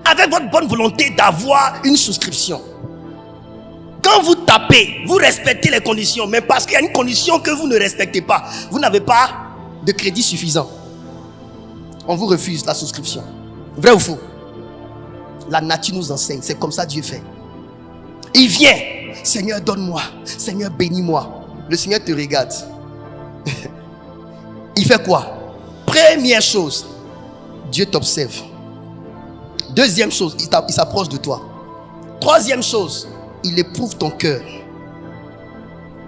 Avec votre bonne volonté d'avoir une souscription, quand vous tapez, vous respectez les conditions, mais parce qu'il y a une condition que vous ne respectez pas, vous n'avez pas de crédit suffisant. On vous refuse la souscription. Vrai ou faux? La nature nous enseigne, c'est comme ça Dieu fait. Il vient, Seigneur donne-moi, Seigneur bénis-moi. Le Seigneur te regarde. Il fait quoi? Première chose, Dieu t'observe. Deuxième chose, il s'approche de toi. Troisième chose, il éprouve ton cœur.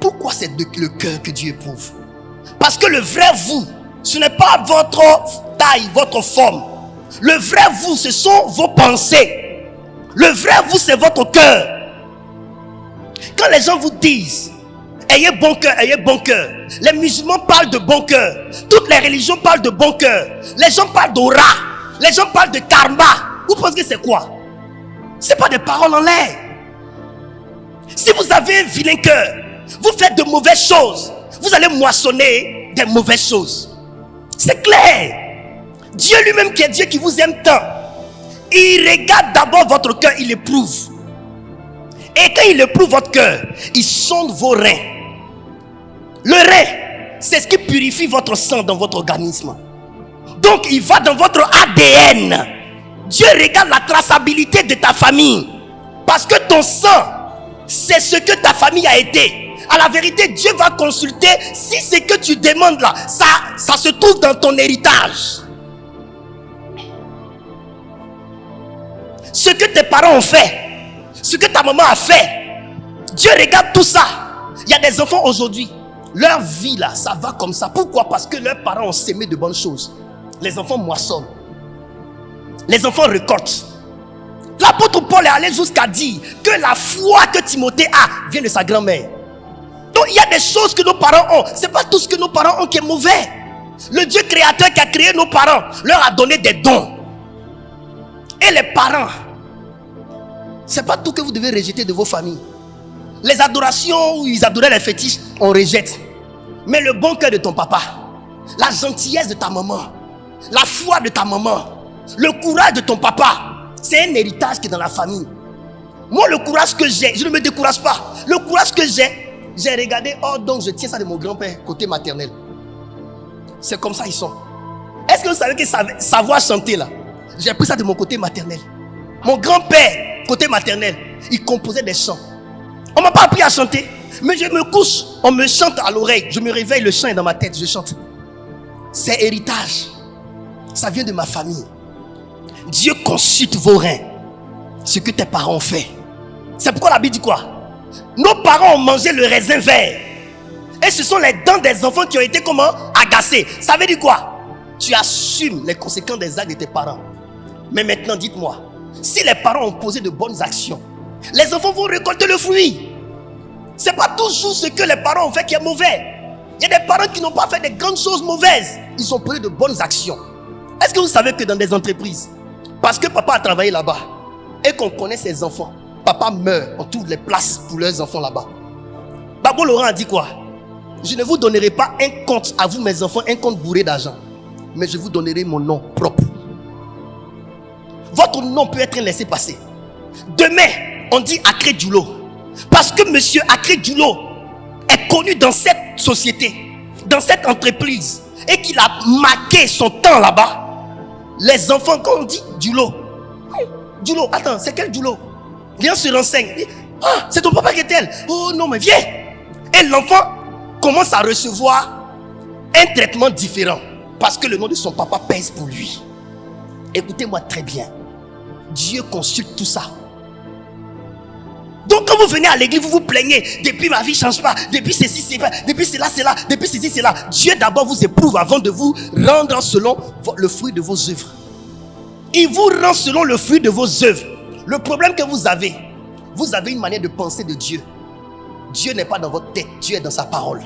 Pourquoi c'est le cœur que Dieu éprouve? Parce que le vrai vous, ce n'est pas votre taille, votre forme. Le vrai vous, ce sont vos pensées. Le vrai vous, c'est votre cœur. Quand les gens vous disent ayez bon cœur, ayez bon cœur. Les musulmans parlent de bon cœur. Toutes les religions parlent de bon cœur. Les gens parlent d'aura. Les gens parlent de karma. Vous pensez que c'est quoi? C'est pas des paroles en l'air. Si vous avez un vilain cœur, vous faites de mauvaises choses, vous allez moissonner des mauvaises choses. C'est clair. Dieu lui-même qui est Dieu qui vous aime tant, il regarde d'abord votre cœur, il éprouve. Et quand il éprouve votre cœur, il sonde vos reins. Le rein, c'est ce qui purifie votre sang dans votre organisme. Donc il va dans votre ADN. Dieu regarde la traçabilité de ta famille. Parce que ton sang, c'est ce que ta famille a été. À la vérité, Dieu va consulter si ce que tu demandes là, ça se trouve dans ton héritage. Ce que tes parents ont fait, ce que ta maman a fait, Dieu regarde tout ça. Il y a des enfants aujourd'hui, leur vie là, ça va comme ça. Pourquoi? Parce que leurs parents ont sémé de bonnes choses. Les enfants moissonnent. Les enfants récoltent. L'apôtre Paul est allé jusqu'à dire que la foi que Timothée a vient de sa grand-mère. Donc il y a des choses que nos parents ont. C'est pas tout ce que nos parents ont qui est mauvais. Le Dieu créateur qui a créé nos parents leur a donné des dons. Et les parents, c'est pas tout que vous devez rejeter de vos familles. Les adorations où ils adoraient les fétiches, on rejette. Mais le bon cœur de ton papa, la gentillesse de ta maman, la foi de ta maman, le courage de ton papa, c'est un héritage qui est dans la famille. Moi, le courage que j'ai, je ne me décourage pas. Le courage que j'ai regardé, oh donc je tiens ça de mon grand-père, côté maternel. C'est comme ça ils sont. Est-ce que vous savez que savoir chanter là, j'ai pris ça de mon côté maternel. Mon grand-père, côté maternel, il composait des chants. On ne m'a pas appris à chanter. Mais je me couche, on me chante à l'oreille. Je me réveille, le chant est dans ma tête, je chante. C'est héritage. Ça vient de ma famille. Dieu consulte vos reins. Ce que tes parents ont fait. C'est pourquoi la Bible dit quoi? Nos parents ont mangé le raisin vert. Et ce sont les dents des enfants qui ont été comment? Agacées. Ça veut dire quoi? Tu assumes les conséquences des actes de tes parents. Mais maintenant, dites-moi, si les parents ont posé de bonnes actions, les enfants vont récolter le fruit. Ce n'est pas toujours ce que les parents ont fait qui est mauvais. Il y a des parents qui n'ont pas fait de grandes choses mauvaises. Ils ont posé de bonnes actions. Est-ce que vous savez que dans des entreprises, parce que papa a travaillé là-bas et qu'on connaît ses enfants, papa meurt, on trouve les places pour leurs enfants là-bas. Babo Laurent a dit quoi? Je ne vous donnerai pas un compte à vous mes enfants, un compte bourré d'argent, mais je vous donnerai mon nom propre. Votre nom peut être laissé passer. Demain, on dit Akré Djoulo. Parce que monsieur Akré Djoulo est connu dans cette société, dans cette entreprise, et qu'il a marqué son temps là-bas. Les enfants, quand on dit Djoulo, Djoulo, attends, c'est quel Djoulo? Viens se renseigne. Ah, c'est ton papa qui est tel. Oh non, mais viens. Et l'enfant commence à recevoir un traitement différent. Parce que le nom de son papa pèse pour lui. Écoutez-moi très bien. Dieu consulte tout ça. Donc quand vous venez à l'église, vous vous plaignez. Depuis ma vie ne change pas. Depuis ceci, c'est pas. Depuis cela, c'est là. Depuis ceci, c'est là. Dieu d'abord vous éprouve avant de vous rendre selon le fruit de vos œuvres. Il vous rend selon le fruit de vos œuvres. Le problème que vous avez une manière de penser de Dieu. Dieu n'est pas dans votre tête. Dieu est dans sa parole.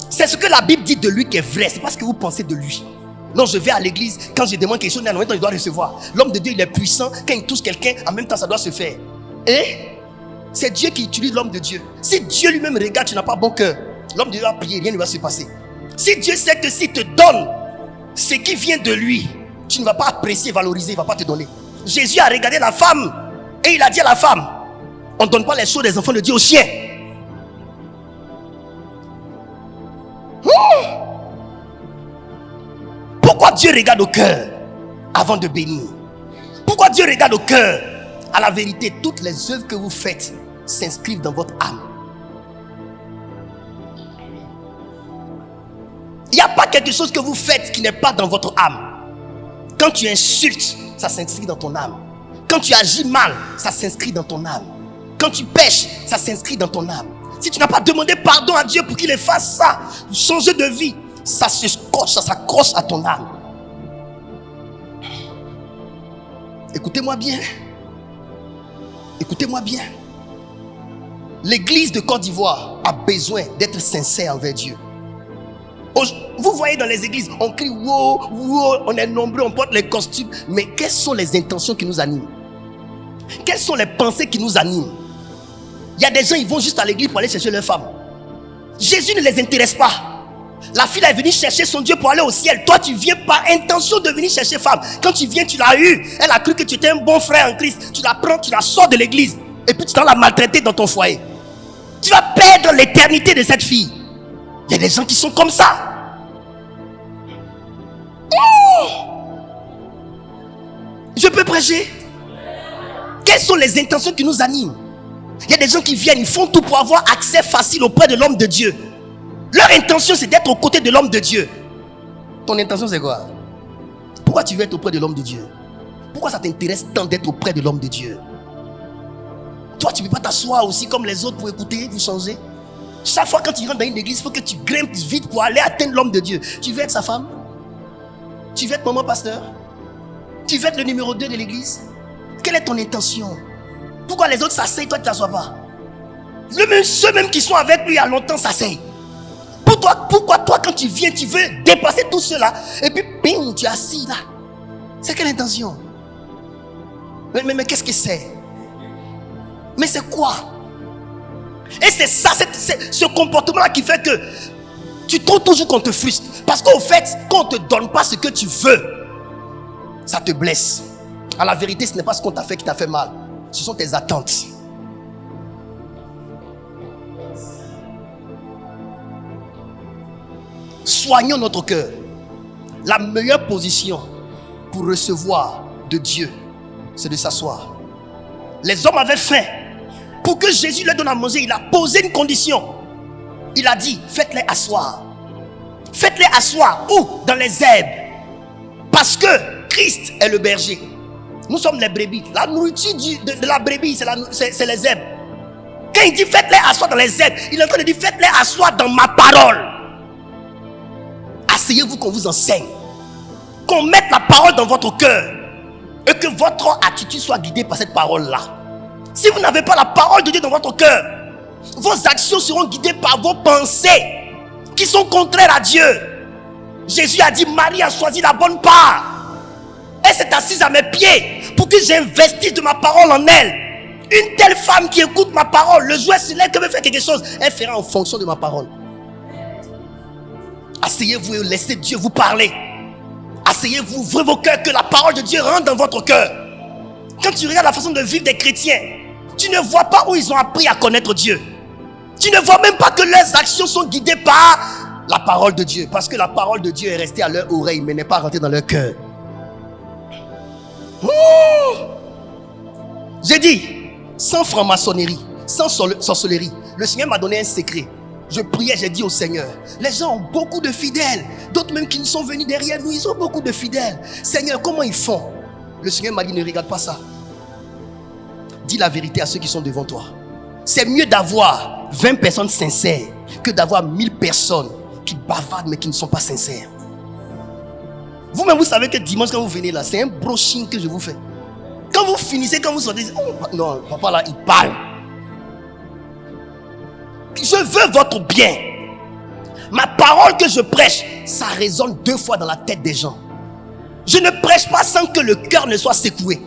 C'est ce que la Bible dit de lui qui est vrai. C'est pas ce que vous pensez de lui. Non, je vais à l'église. Quand je demande quelque chose, en même temps, je dois recevoir. L'homme de Dieu, il est puissant. Quand il touche quelqu'un, en même temps, ça doit se faire. Et c'est Dieu qui utilise l'homme de Dieu. Si Dieu lui-même regarde, tu n'as pas bon cœur. L'homme de Dieu va prier, rien ne va se passer. Si Dieu sait que s'il te donne ce qui vient de lui, tu ne vas pas apprécier, valoriser, il ne va pas te donner. Jésus a regardé la femme et il a dit à la femme, on ne donne pas les choses des enfants de Dieu aux chiens. Pourquoi Dieu regarde au cœur avant de bénir? Pourquoi Dieu regarde au cœur? À la vérité, toutes les œuvres que vous faites s'inscrivent dans votre âme. Il n'y a pas quelque chose que vous faites qui n'est pas dans votre âme. Quand tu insultes, ça s'inscrit dans ton âme. Quand tu agis mal, ça s'inscrit dans ton âme. Quand tu pêches, ça s'inscrit dans ton âme. Si tu n'as pas demandé pardon à Dieu pour qu'il efface ça, changer de vie, ça se scotche, ça s'accroche à ton âme. Écoutez-moi bien. Écoutez-moi bien. L'église de Côte d'Ivoire a besoin d'être sincère envers Dieu. Vous voyez dans les églises, on crie wow, wow, on est nombreux, on porte les costumes. Mais quelles sont les intentions qui nous animent? Quelles sont les pensées qui nous animent? Il y a des gens, ils vont juste à l'église pour aller chercher leur femme. Jésus ne les intéresse pas. La fille est venue chercher son Dieu pour aller au ciel. Toi, tu viens par intention de venir chercher femme. Quand tu viens, tu l'as eu. Elle a cru que tu étais un bon frère en Christ. Tu la prends, tu la sors de l'église. Et puis tu vas la maltraiter dans ton foyer. Tu vas perdre l'éternité de cette fille. Il y a des gens qui sont comme ça. Je peux prêcher? Quelles sont les intentions qui nous animent? Il y a des gens qui viennent, ils font tout pour avoir accès facile auprès de l'homme de Dieu. Leur intention, c'est d'être aux côtés de l'homme de Dieu. Ton intention, c'est quoi? Pourquoi tu veux être auprès de l'homme de Dieu? Pourquoi ça t'intéresse tant d'être auprès de l'homme de Dieu? Toi, tu ne peux pas t'asseoir aussi comme les autres pour écouter, pour changer. Chaque fois quand tu rentres dans une église, il faut que tu grimpes vite pour aller atteindre l'homme de Dieu. Tu veux être sa femme? Tu veux être maman pasteur? Tu veux être le numéro 2 de l'église? Quelle est ton intention? Pourquoi les autres s'asseyent, toi tu ne t'assois pas? Ceux même qui sont avec lui il y a longtemps s'asseyent. Pourquoi toi quand tu viens, tu veux dépasser tout cela et puis bing, tu es assis là? C'est quelle intention? Mais qu'est-ce que c'est? Mais c'est quoi? Et c'est ça, c'est ce comportement-là qui fait que tu trouves toujours qu'on te frustre. Parce qu'au fait, quand on ne te donne pas ce que tu veux, ça te blesse. À la vérité, ce n'est pas ce qu'on t'a fait qui t'a fait mal. Ce sont tes attentes. Soignons notre cœur. La meilleure position pour recevoir de Dieu, c'est de s'asseoir. Les hommes avaient faim. Pour que Jésus leur donne à manger, il a posé une condition. Il a dit, faites-les asseoir. Faites-les asseoir. Où? Dans les herbes. Parce que Christ est le berger. Nous sommes les brebis. La nourriture de la brebis, c'est les herbes. Quand il dit faites-les asseoir dans les herbes, il est en train de dire faites-les asseoir dans ma parole. Asseyez-vous qu'on vous enseigne. Qu'on mette la parole dans votre cœur. Et que votre attitude soit guidée par cette parole-là. Si vous n'avez pas la parole de Dieu dans votre cœur, vos actions seront guidées par vos pensées qui sont contraires à Dieu. Jésus a dit, Marie a choisi la bonne part. Elle s'est assise à mes pieds pour que j'investisse de ma parole en elle. Une telle femme qui écoute ma parole, le jour où elle se lève, qu'elle veut faire quelque chose, elle fera en fonction de ma parole. Asseyez-vous et laissez Dieu vous parler. Asseyez-vous, ouvrez vos cœurs, que la parole de Dieu rentre dans votre cœur. Quand tu regardes la façon de vivre des chrétiens, tu ne vois pas où ils ont appris à connaître Dieu. Tu ne vois même pas que leurs actions sont guidées par la parole de Dieu. Parce que la parole de Dieu est restée à leur oreille, mais n'est pas rentrée dans leur cœur. J'ai dit, sans franc-maçonnerie, sans sorcellerie, le Seigneur m'a donné un secret. Je priais, j'ai dit au Seigneur, les gens ont beaucoup de fidèles. D'autres même qui sont venus derrière nous, ils ont beaucoup de fidèles. Seigneur, comment ils font? Le Seigneur m'a dit, ne regarde pas ça. dis la vérité à ceux qui sont devant toi. C'est mieux d'avoir 20 personnes sincères que d'avoir 1000 personnes qui bavardent mais qui ne sont pas sincères. Vous-même, vous savez que dimanche, quand vous venez là, c'est un brushing que je vous fais. Quand vous finissez, quand vous sortez, oh, non, papa là, il parle. Je veux votre bien. Ma parole que je prêche, ça résonne 2 fois dans la tête des gens. Je ne prêche pas sans que le cœur ne soit secoué.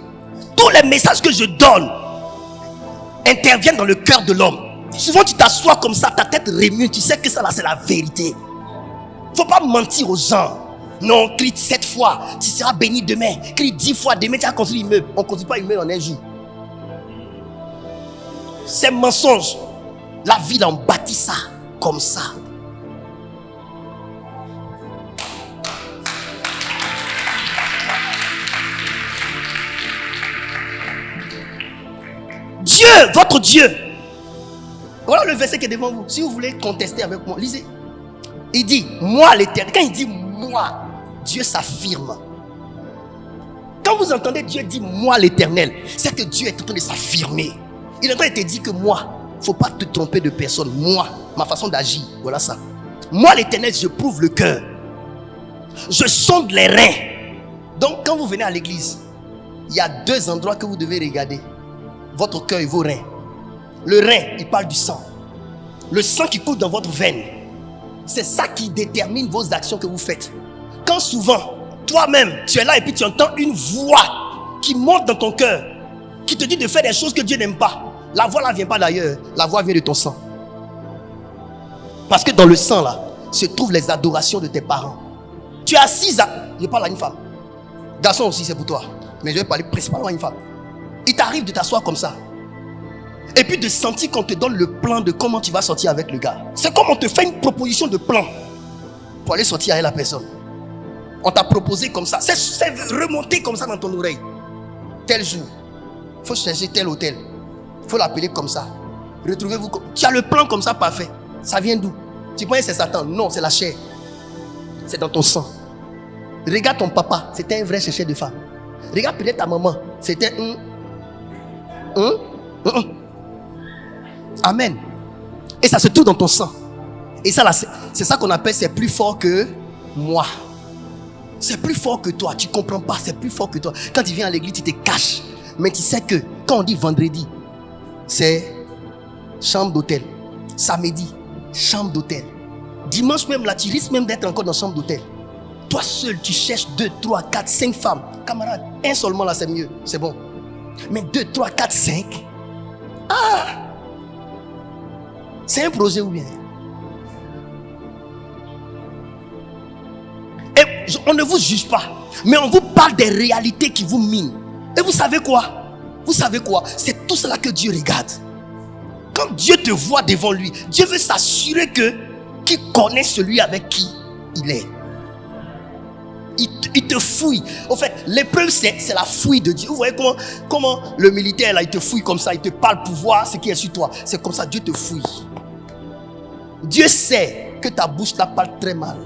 Tous les messages que je donne interviennent dans le cœur de l'homme. Souvent tu t'assois comme ça, ta tête remue, tu sais que ça là c'est la vérité. Faut pas mentir aux gens. Non, crie 7 fois, tu seras béni demain. Crie 10 fois, demain tu as construit l'immeuble. On ne construit pas l'immeuble en un jour. C'est mensonge. La ville on bâtit ça comme ça. Dieu, votre Dieu. Voilà le verset qui est devant vous. Si vous voulez contester avec moi, lisez. Il dit, moi l'Éternel. Quand il dit moi, Dieu s'affirme. Quand vous entendez Dieu dire moi l'Éternel, c'est que Dieu est en train de s'affirmer. Il est en train de te dire que moi, il ne faut pas te tromper de personne. Moi, ma façon d'agir, voilà ça. Moi l'Éternel, je prouve le cœur. Je sonde les reins. Donc quand vous venez à l'église, il y a 2 endroits que vous devez regarder. Votre cœur et vos reins. Le rein, il parle du sang. Le sang qui coule dans votre veine. C'est ça qui détermine vos actions que vous faites. Quand souvent, toi-même, tu es là et puis tu entends une voix qui monte dans ton cœur, qui te dit de faire des choses que Dieu n'aime pas. La voix là ne vient pas d'ailleurs. La voix vient de ton sang. Parce que dans le sang là, se trouvent les adorations de tes parents. Tu es assise à... Je parle à une femme. Garçon aussi, c'est pour toi. Mais je vais parler principalement à une femme. Il t'arrive de t'asseoir comme ça. Et puis de sentir qu'on te donne le plan de comment tu vas sortir avec le gars. C'est comme on te fait une proposition de plan pour aller sortir avec la personne. On t'a proposé comme ça. C'est remonté comme ça dans ton oreille. Tel jour, il faut chercher tel hôtel. Il faut l'appeler comme ça. Retrouvez-vous. Tu as le plan comme ça parfait. Ça vient d'où? Tu penses que c'est Satan? Non, c'est la chair. C'est dans ton sang. Regarde ton papa. C'était un vrai chercheur de femmes. Regarde peut-être ta maman. C'était Amen. Et ça se trouve dans ton sang. Et ça là, c'est ça qu'on appelle c'est plus fort que moi. C'est plus fort que toi. Tu comprends pas, c'est plus fort que toi. Quand tu viens à l'église, tu te caches. Mais tu sais que quand on dit vendredi, c'est chambre d'hôtel. Samedi, chambre d'hôtel. Dimanche même là, tu risques même d'être encore dans chambre d'hôtel. Toi seul, tu cherches 2, 3, 4, 5 femmes. Camarade, un seulement là, c'est mieux. C'est bon. Mais 2, 3, 4, 5. Ah! C'est un projet ou bien? Et on ne vous juge pas. Mais on vous parle des réalités qui vous minent. Et vous savez quoi? Vous savez quoi? C'est tout cela que Dieu regarde. Quand Dieu te voit devant lui, Dieu veut s'assurer qu'il connaît celui avec qui il est. Il te fouille. En fait, l'épreuve, c'est la fouille de Dieu. Vous voyez comment le militaire, là, il te fouille comme ça. Il te parle pour voir ce qui est sur toi. C'est comme ça, Dieu te fouille. Dieu sait que ta bouche, là, parle très mal.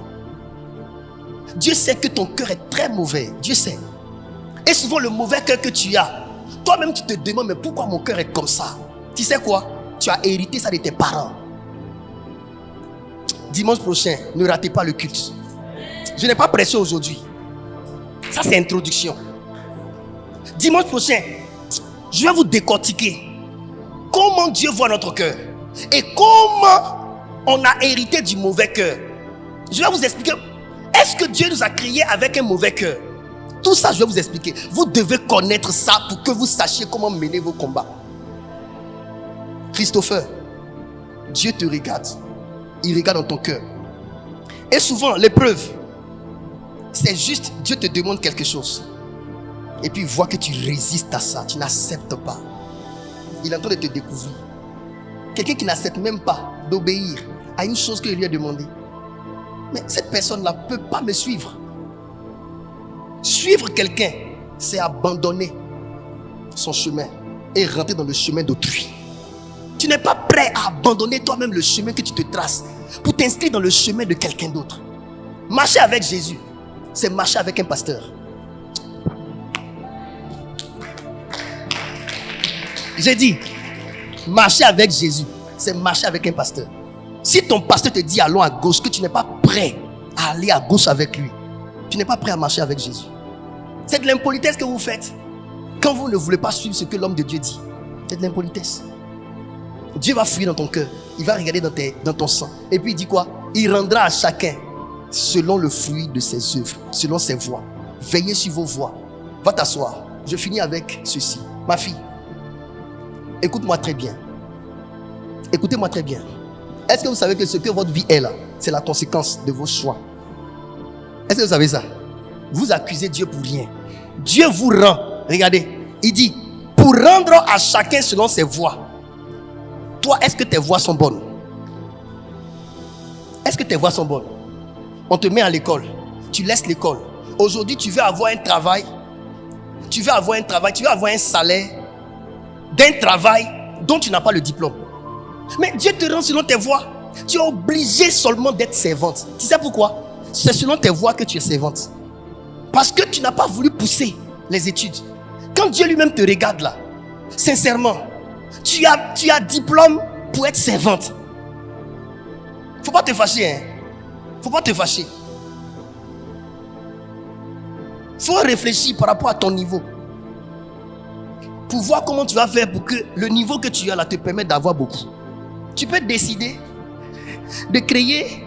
Dieu sait que ton cœur est très mauvais. Dieu sait. Et souvent, le mauvais cœur que tu as, toi-même, tu te demandes, mais pourquoi mon cœur est comme ça? Tu sais quoi? Tu as hérité ça de tes parents. Dimanche prochain, ne ratez pas le culte. Je n'ai pas prêché aujourd'hui. Ça, c'est introduction. Dimanche prochain, je vais vous décortiquer comment Dieu voit notre cœur et comment on a hérité du mauvais cœur. Je vais vous expliquer. Est-ce que Dieu nous a créés avec un mauvais cœur? Tout ça, je vais vous expliquer. Vous devez connaître ça pour que vous sachiez comment mener vos combats. Christopher, Dieu te regarde. Il regarde dans ton cœur. Et souvent, l'épreuve, c'est juste, Dieu te demande quelque chose. Et puis il voit que tu résistes à ça. Tu n'acceptes pas. Il est en train de te découvrir. Quelqu'un qui n'accepte même pas d'obéir à une chose que je lui ai demandé. Mais cette personne-là ne peut pas me suivre. Suivre quelqu'un, c'est abandonner son chemin et rentrer dans le chemin d'autrui. Tu n'es pas prêt à abandonner toi-même le chemin que tu te traces pour t'inscrire dans le chemin de quelqu'un d'autre. Marcher avec Jésus, c'est marcher avec un pasteur. J'ai dit, marcher avec Jésus, c'est marcher avec un pasteur. Si ton pasteur te dit allons à gauche, que tu n'es pas prêt à aller à gauche avec lui, tu n'es pas prêt à marcher avec Jésus. C'est de l'impolitesse que vous faites quand vous ne voulez pas suivre ce que l'homme de Dieu dit. C'est de l'impolitesse. Dieu va fouiller dans ton cœur. Il va regarder dans ton sang. Et puis il dit quoi? Il rendra à chacun selon le fruit de ses œuvres, selon ses voies. Veillez sur vos voies. Va t'asseoir. Je finis avec ceci. Ma fille, écoute-moi très bien. Écoutez-moi très bien. Est-ce que vous savez que ce que votre vie est là, c'est la conséquence de vos choix? Est-ce que vous savez ça? Vous accusez Dieu pour rien. Dieu vous rend. Regardez, il dit, pour rendre à chacun selon ses voies. Toi, est-ce que tes voies sont bonnes? Est-ce que tes voies sont bonnes? On te met à l'école. Tu laisses l'école. Aujourd'hui, tu veux avoir un travail. Tu veux avoir un salaire d'un travail dont tu n'as pas le diplôme. Mais Dieu te rend selon tes voies. Tu es obligé seulement d'être servante. Tu sais pourquoi? C'est selon tes voies que tu es servante. Parce que tu n'as pas voulu pousser les études. Quand Dieu lui-même te regarde là, sincèrement, tu as diplôme pour être servante. Faut pas te fâcher, hein. Faut pas te fâcher. Faut réfléchir par rapport à ton niveau. Pour voir comment tu vas faire pour que le niveau que tu as là te permette d'avoir beaucoup. Tu peux décider de créer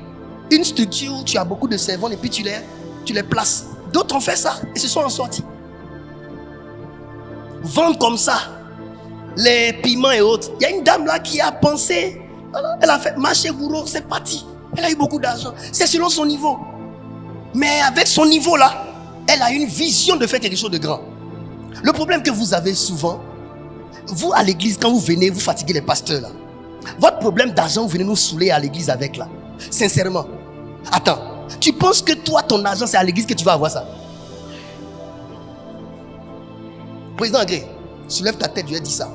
une structure où tu as beaucoup de servantes et puis tu les places. D'autres ont fait ça et se sont en sortis. Vendre comme ça les piments et autres. Il y a une dame là qui a pensé, elle a fait marché gourou, c'est parti. Elle a eu beaucoup d'argent. C'est selon son niveau. Mais avec son niveau là, elle a une vision de faire quelque chose de grand. Le problème que vous avez souvent, vous à l'église, quand vous venez, vous fatiguez les pasteurs là. Votre problème d'argent, vous venez nous saouler à l'église avec là. Sincèrement. Attends, tu penses que toi, ton argent, c'est à l'église que tu vas avoir ça? Président Agré, soulève ta tête, je lui ai dit ça.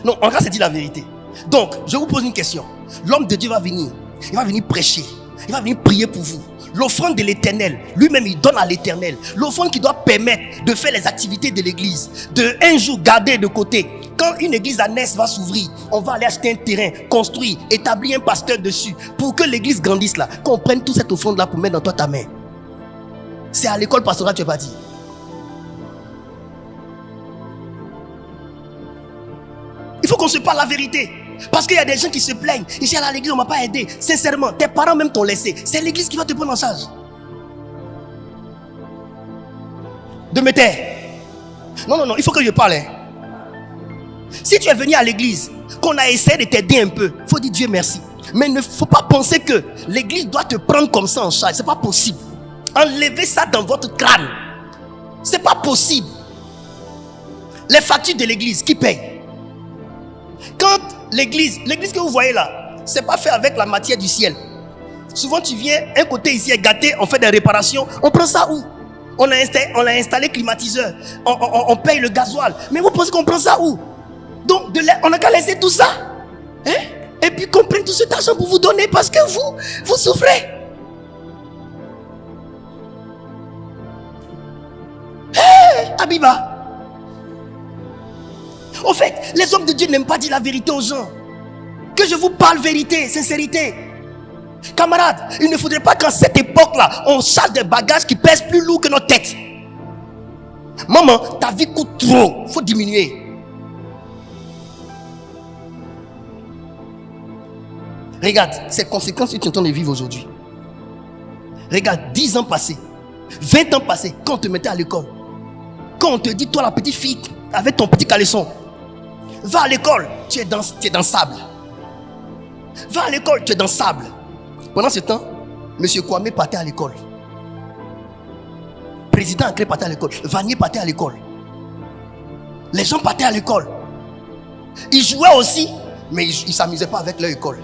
Non, en cas, c'est dit la vérité. Donc, je vous pose une question. L'homme de Dieu va venir. Il va venir prêcher. Il va venir prier pour vous. L'offrande de l'éternel, lui-même il donne à l'éternel. L'offrande qui doit permettre de faire les activités de l'église. De un jour garder de côté. Quand une église à Ness va s'ouvrir, on va aller acheter un terrain, construire, établir un pasteur dessus. Pour que l'église grandisse là. Qu'on prenne toute cette offrande là pour mettre dans toi ta main. C'est à l'école pastorale que tu es parti. Il faut qu'on se parle la vérité. Parce qu'il y a des gens qui se plaignent. Ici à l'église, on ne m'a pas aidé. Sincèrement, tes parents même t'ont laissé. C'est l'église qui va te prendre en charge. De me taire. Non, il faut que je parle. Hein. Si tu es venu à l'église, qu'on a essayé de t'aider un peu, il faut dire Dieu merci. Mais il ne faut pas penser que l'église doit te prendre comme ça en charge. Ce n'est pas possible. Enlevez ça dans votre crâne. Ce n'est pas possible. Les factures de l'église, qui paye? Quand l'église que vous voyez là, c'est pas fait avec la matière du ciel. Souvent tu viens, un côté ici est gâté, on fait des réparations, on prend ça où? On a installé climatiseur, on paye le gasoil. Mais vous pensez qu'on prend ça où? Donc on n'a qu'à laisser tout ça. Hein? Et puis qu'on prenne tout cet argent pour vous donner parce que vous souffrez. Hey, Abiba. Au fait, les hommes de Dieu n'aiment pas dire la vérité aux gens. Que je vous parle vérité, sincérité. Camarades, il ne faudrait pas qu'en cette époque-là, on charge des bagages qui pèsent plus lourd que notre tête. Maman, ta vie coûte trop. Il faut diminuer. Regarde, ces conséquences que tu es en train de vivre aujourd'hui. Regarde, 10 ans passés, 20 ans passés, quand on te mettait à l'école. Quand on te dit, toi la petite fille, avec ton petit caleçon, va à l'école, tu es dans le sable. Va à l'école, tu es dans le sable. Pendant ce temps, M. Kwame partait à l'école. Président Ancré partait à l'école. Vanier partait à l'école. Les gens partaient à l'école. Ils jouaient aussi, mais ils ne s'amusaient pas avec leur école.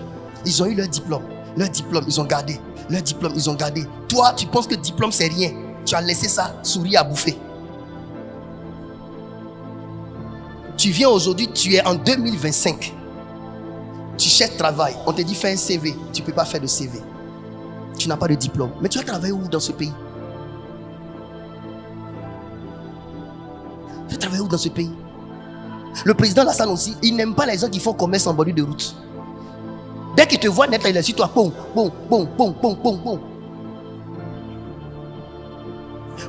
Ils ont eu leur diplôme. Leur diplôme, ils ont gardé. Leur diplôme, ils ont gardé. Toi, tu penses que diplôme, c'est rien. Tu as laissé ça sourire à bouffer. Tu viens aujourd'hui, tu es en 2025. Tu cherches travail. On te dit fais un CV. Tu ne peux pas faire de CV. Tu n'as pas de diplôme. Mais tu vas travailler où dans ce pays? Tu vas travailler où dans ce pays? Le président Lassane aussi, il n'aime pas les gens qui font commerce en bordure de route. Dès qu'il te voit net, il est sur toi. Bon.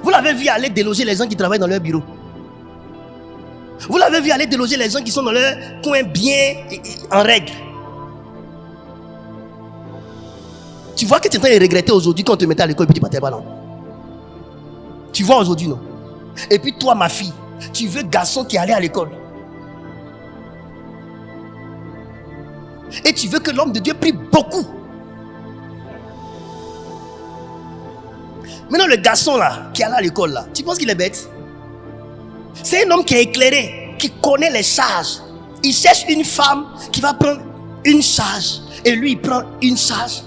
Vous l'avez vu aller déloger les gens qui travaillent dans leur bureau. Vous l'avez vu aller déloger les gens qui sont dans leur coin bien en règle. Tu vois que tu es en train de regretter aujourd'hui quand on te mettait à l'école et puis tu partais pas, non? Tu vois aujourd'hui, non? Et puis toi, ma fille, tu veux garçon qui allait à l'école. Et tu veux que l'homme de Dieu prie beaucoup. Maintenant, le garçon là, qui allait à l'école là, tu penses qu'il est bête? C'est un homme qui est éclairé, qui connaît les charges. Il cherche une femme qui va prendre une charge. Et lui, il prend une charge.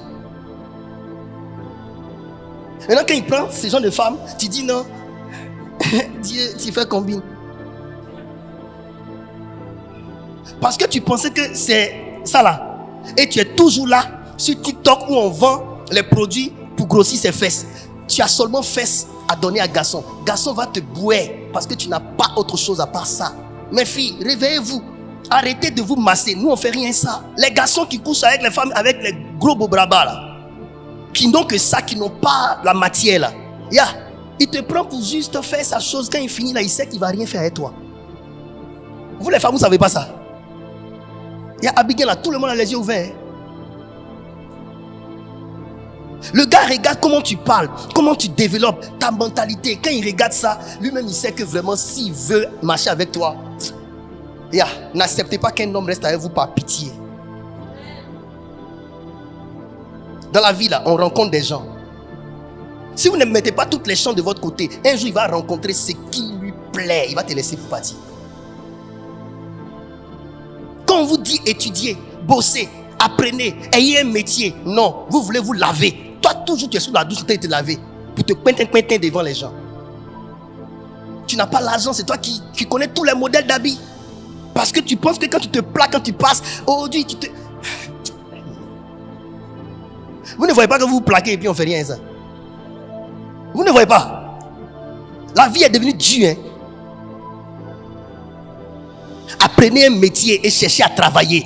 Maintenant, quand il prend ce genre de femme, tu dis non. Dieu, tu fais combien? Parce que tu pensais que c'est ça là. Et tu es toujours là sur TikTok où on vend les produits pour grossir ses fesses. Tu as seulement fesses à donner à garçon. Garçon va te bouer parce que tu n'as pas autre chose à part ça. Mes filles, réveillez-vous. Arrêtez de vous masser. Nous, on fait rien ça. Les garçons qui couchent avec les femmes avec les gros beaux bras là, qui n'ont que ça, qui n'ont pas la matière là. Il te prend pour juste faire sa chose. Quand il finit là, il sait qu'il ne va rien faire avec toi. Vous les femmes, vous ne savez pas ça. Il y a Abigail là, tout le monde a les yeux ouverts. Le gars regarde comment tu parles, comment tu développes ta mentalité. Quand il regarde ça, lui-même il sait que vraiment s'il veut marcher avec toi, n'acceptez pas qu'un homme reste avec vous par pitié. Dans la vie là, on rencontre des gens. Si vous ne mettez pas toutes les chances de votre côté, un jour il va rencontrer ce qui lui plaît. Il va te laisser pour partir. Quand on vous dit étudier, bosser, apprenez, ayez un métier, non, vous voulez vous laver. Toi, toujours, tu es sous la douche, tu es te laver pour te pointer devant les gens. Tu n'as pas l'argent, c'est toi qui connais tous les modèles d'habits. Parce que tu penses que quand tu te plaques, quand tu passes, aujourd'hui, tu te... Vous ne voyez pas que vous vous plaquez et puis on ne fait rien, ça. Vous ne voyez pas. La vie est devenue dure, hein. Apprenez un métier et cherchez à travailler.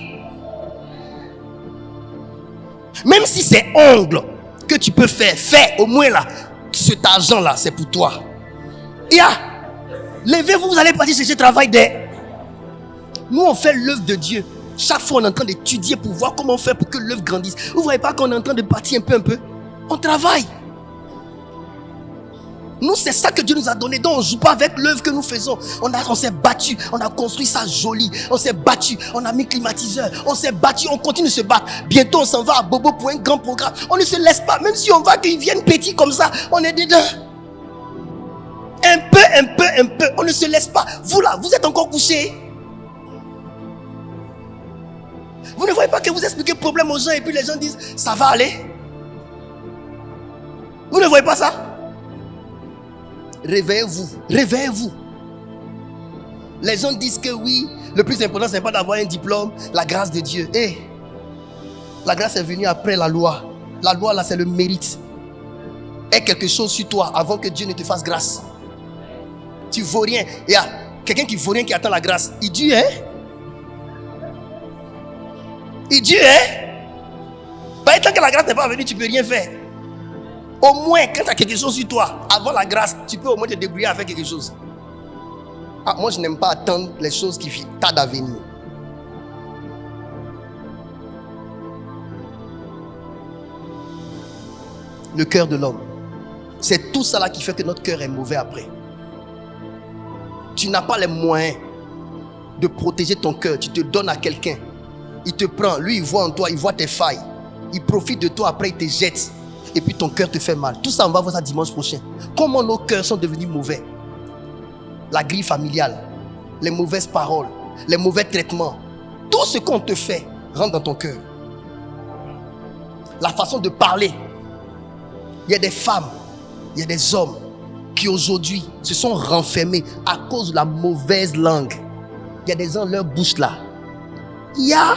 Même si c'est ongle que tu peux faire, fais au moins là. Cet argent là, c'est pour toi. Levez-vous, vous allez partir chercher travail des. Nous on fait l'œuvre de Dieu. Chaque fois on est en train d'étudier pour voir comment faire pour que l'œuvre grandisse. Vous ne voyez pas qu'on est en train de partir un peu. On travaille. Nous, c'est ça que Dieu nous a donné. Donc, on ne joue pas avec l'œuvre que nous faisons. On s'est battu. On a construit ça joli. On s'est battu. On a mis climatiseur. On s'est battu. On continue de se battre. Bientôt, on s'en va à Bobo pour un grand programme. On ne se laisse pas. Même si on va qu'ils viennent petits comme ça, on est dedans. Un peu. On ne se laisse pas. Vous là, vous êtes encore couchés. Vous ne voyez pas que vous expliquez le problème aux gens et puis les gens disent, ça va aller. Vous ne voyez pas ça? Réveillez-vous. Les gens disent que oui, le plus important c'est pas d'avoir un diplôme, la grâce de Dieu. La grâce est venue après la loi. La loi là c'est le mérite. Aie quelque chose sur toi avant que Dieu ne te fasse grâce. Tu vaux rien. Il y a quelqu'un qui vaut rien qui attend la grâce. Il dit tant que la grâce n'est pas venue, tu peux rien faire. Au moins, quand tu as quelque chose sur toi, avant la grâce, tu peux au moins te débrouiller à faire quelque chose. Moi, je n'aime pas attendre les choses qui tardent à venir. Le cœur de l'homme. C'est tout ça là qui fait que notre cœur est mauvais après. Tu n'as pas les moyens de protéger ton cœur. Tu te donnes à quelqu'un. Il te prend. Lui, il voit en toi, il voit tes failles. Il profite de toi, après il te jette. Et puis ton cœur te fait mal. Tout ça, on va voir ça dimanche prochain. Comment nos cœurs sont devenus mauvais. La grille familiale, les mauvaises paroles, les mauvais traitements. Tout ce qu'on te fait rentre dans ton cœur. La façon de parler. Il y a des femmes, il y a des hommes qui aujourd'hui se sont renfermés à cause de la mauvaise langue. Il y a des gens, leur bouche là. Il y a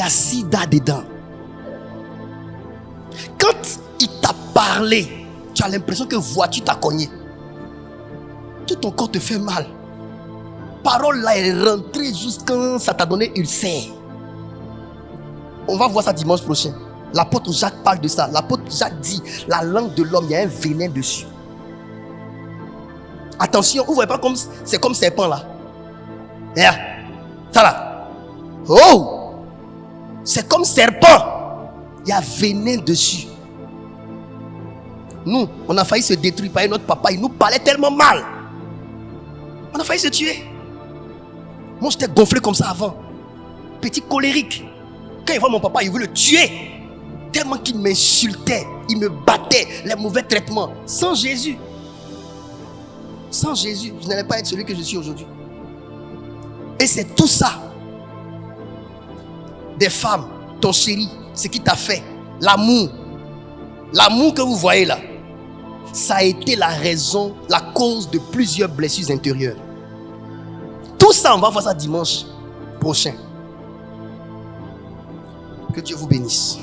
sida dedans. Quand il t'a parlé, tu as l'impression que voiture t'a cogné. Tout ton corps te fait mal. parole là est rentrée jusqu'à ça t'a donné ulcère. On va voir ça dimanche prochain. L'apôtre Jacques parle de ça. L'apôtre Jacques dit, la langue de l'homme, il y a un venin dessus. Attention, vous ne voyez pas comme c'est comme serpent là. Yeah. Ça là. Oh! C'est comme serpent. Il y a venin dessus. Nous, on a failli se détruire par notre papa. Il nous parlait tellement mal. On a failli se tuer. Moi, j'étais gonflé comme ça avant. Petit colérique. Quand il voit mon papa, il veut le tuer. Tellement qu'il m'insultait. Il me battait. Les mauvais traitements. Sans Jésus. Sans Jésus, je n'allais pas être celui que je suis aujourd'hui. Et c'est tout ça. Des femmes, ton chéri, ce qui t'a fait. L'amour. L'amour que vous voyez là. Ça a été la raison, la cause de plusieurs blessures intérieures. Tout ça, on va voir ça dimanche prochain. Que Dieu vous bénisse.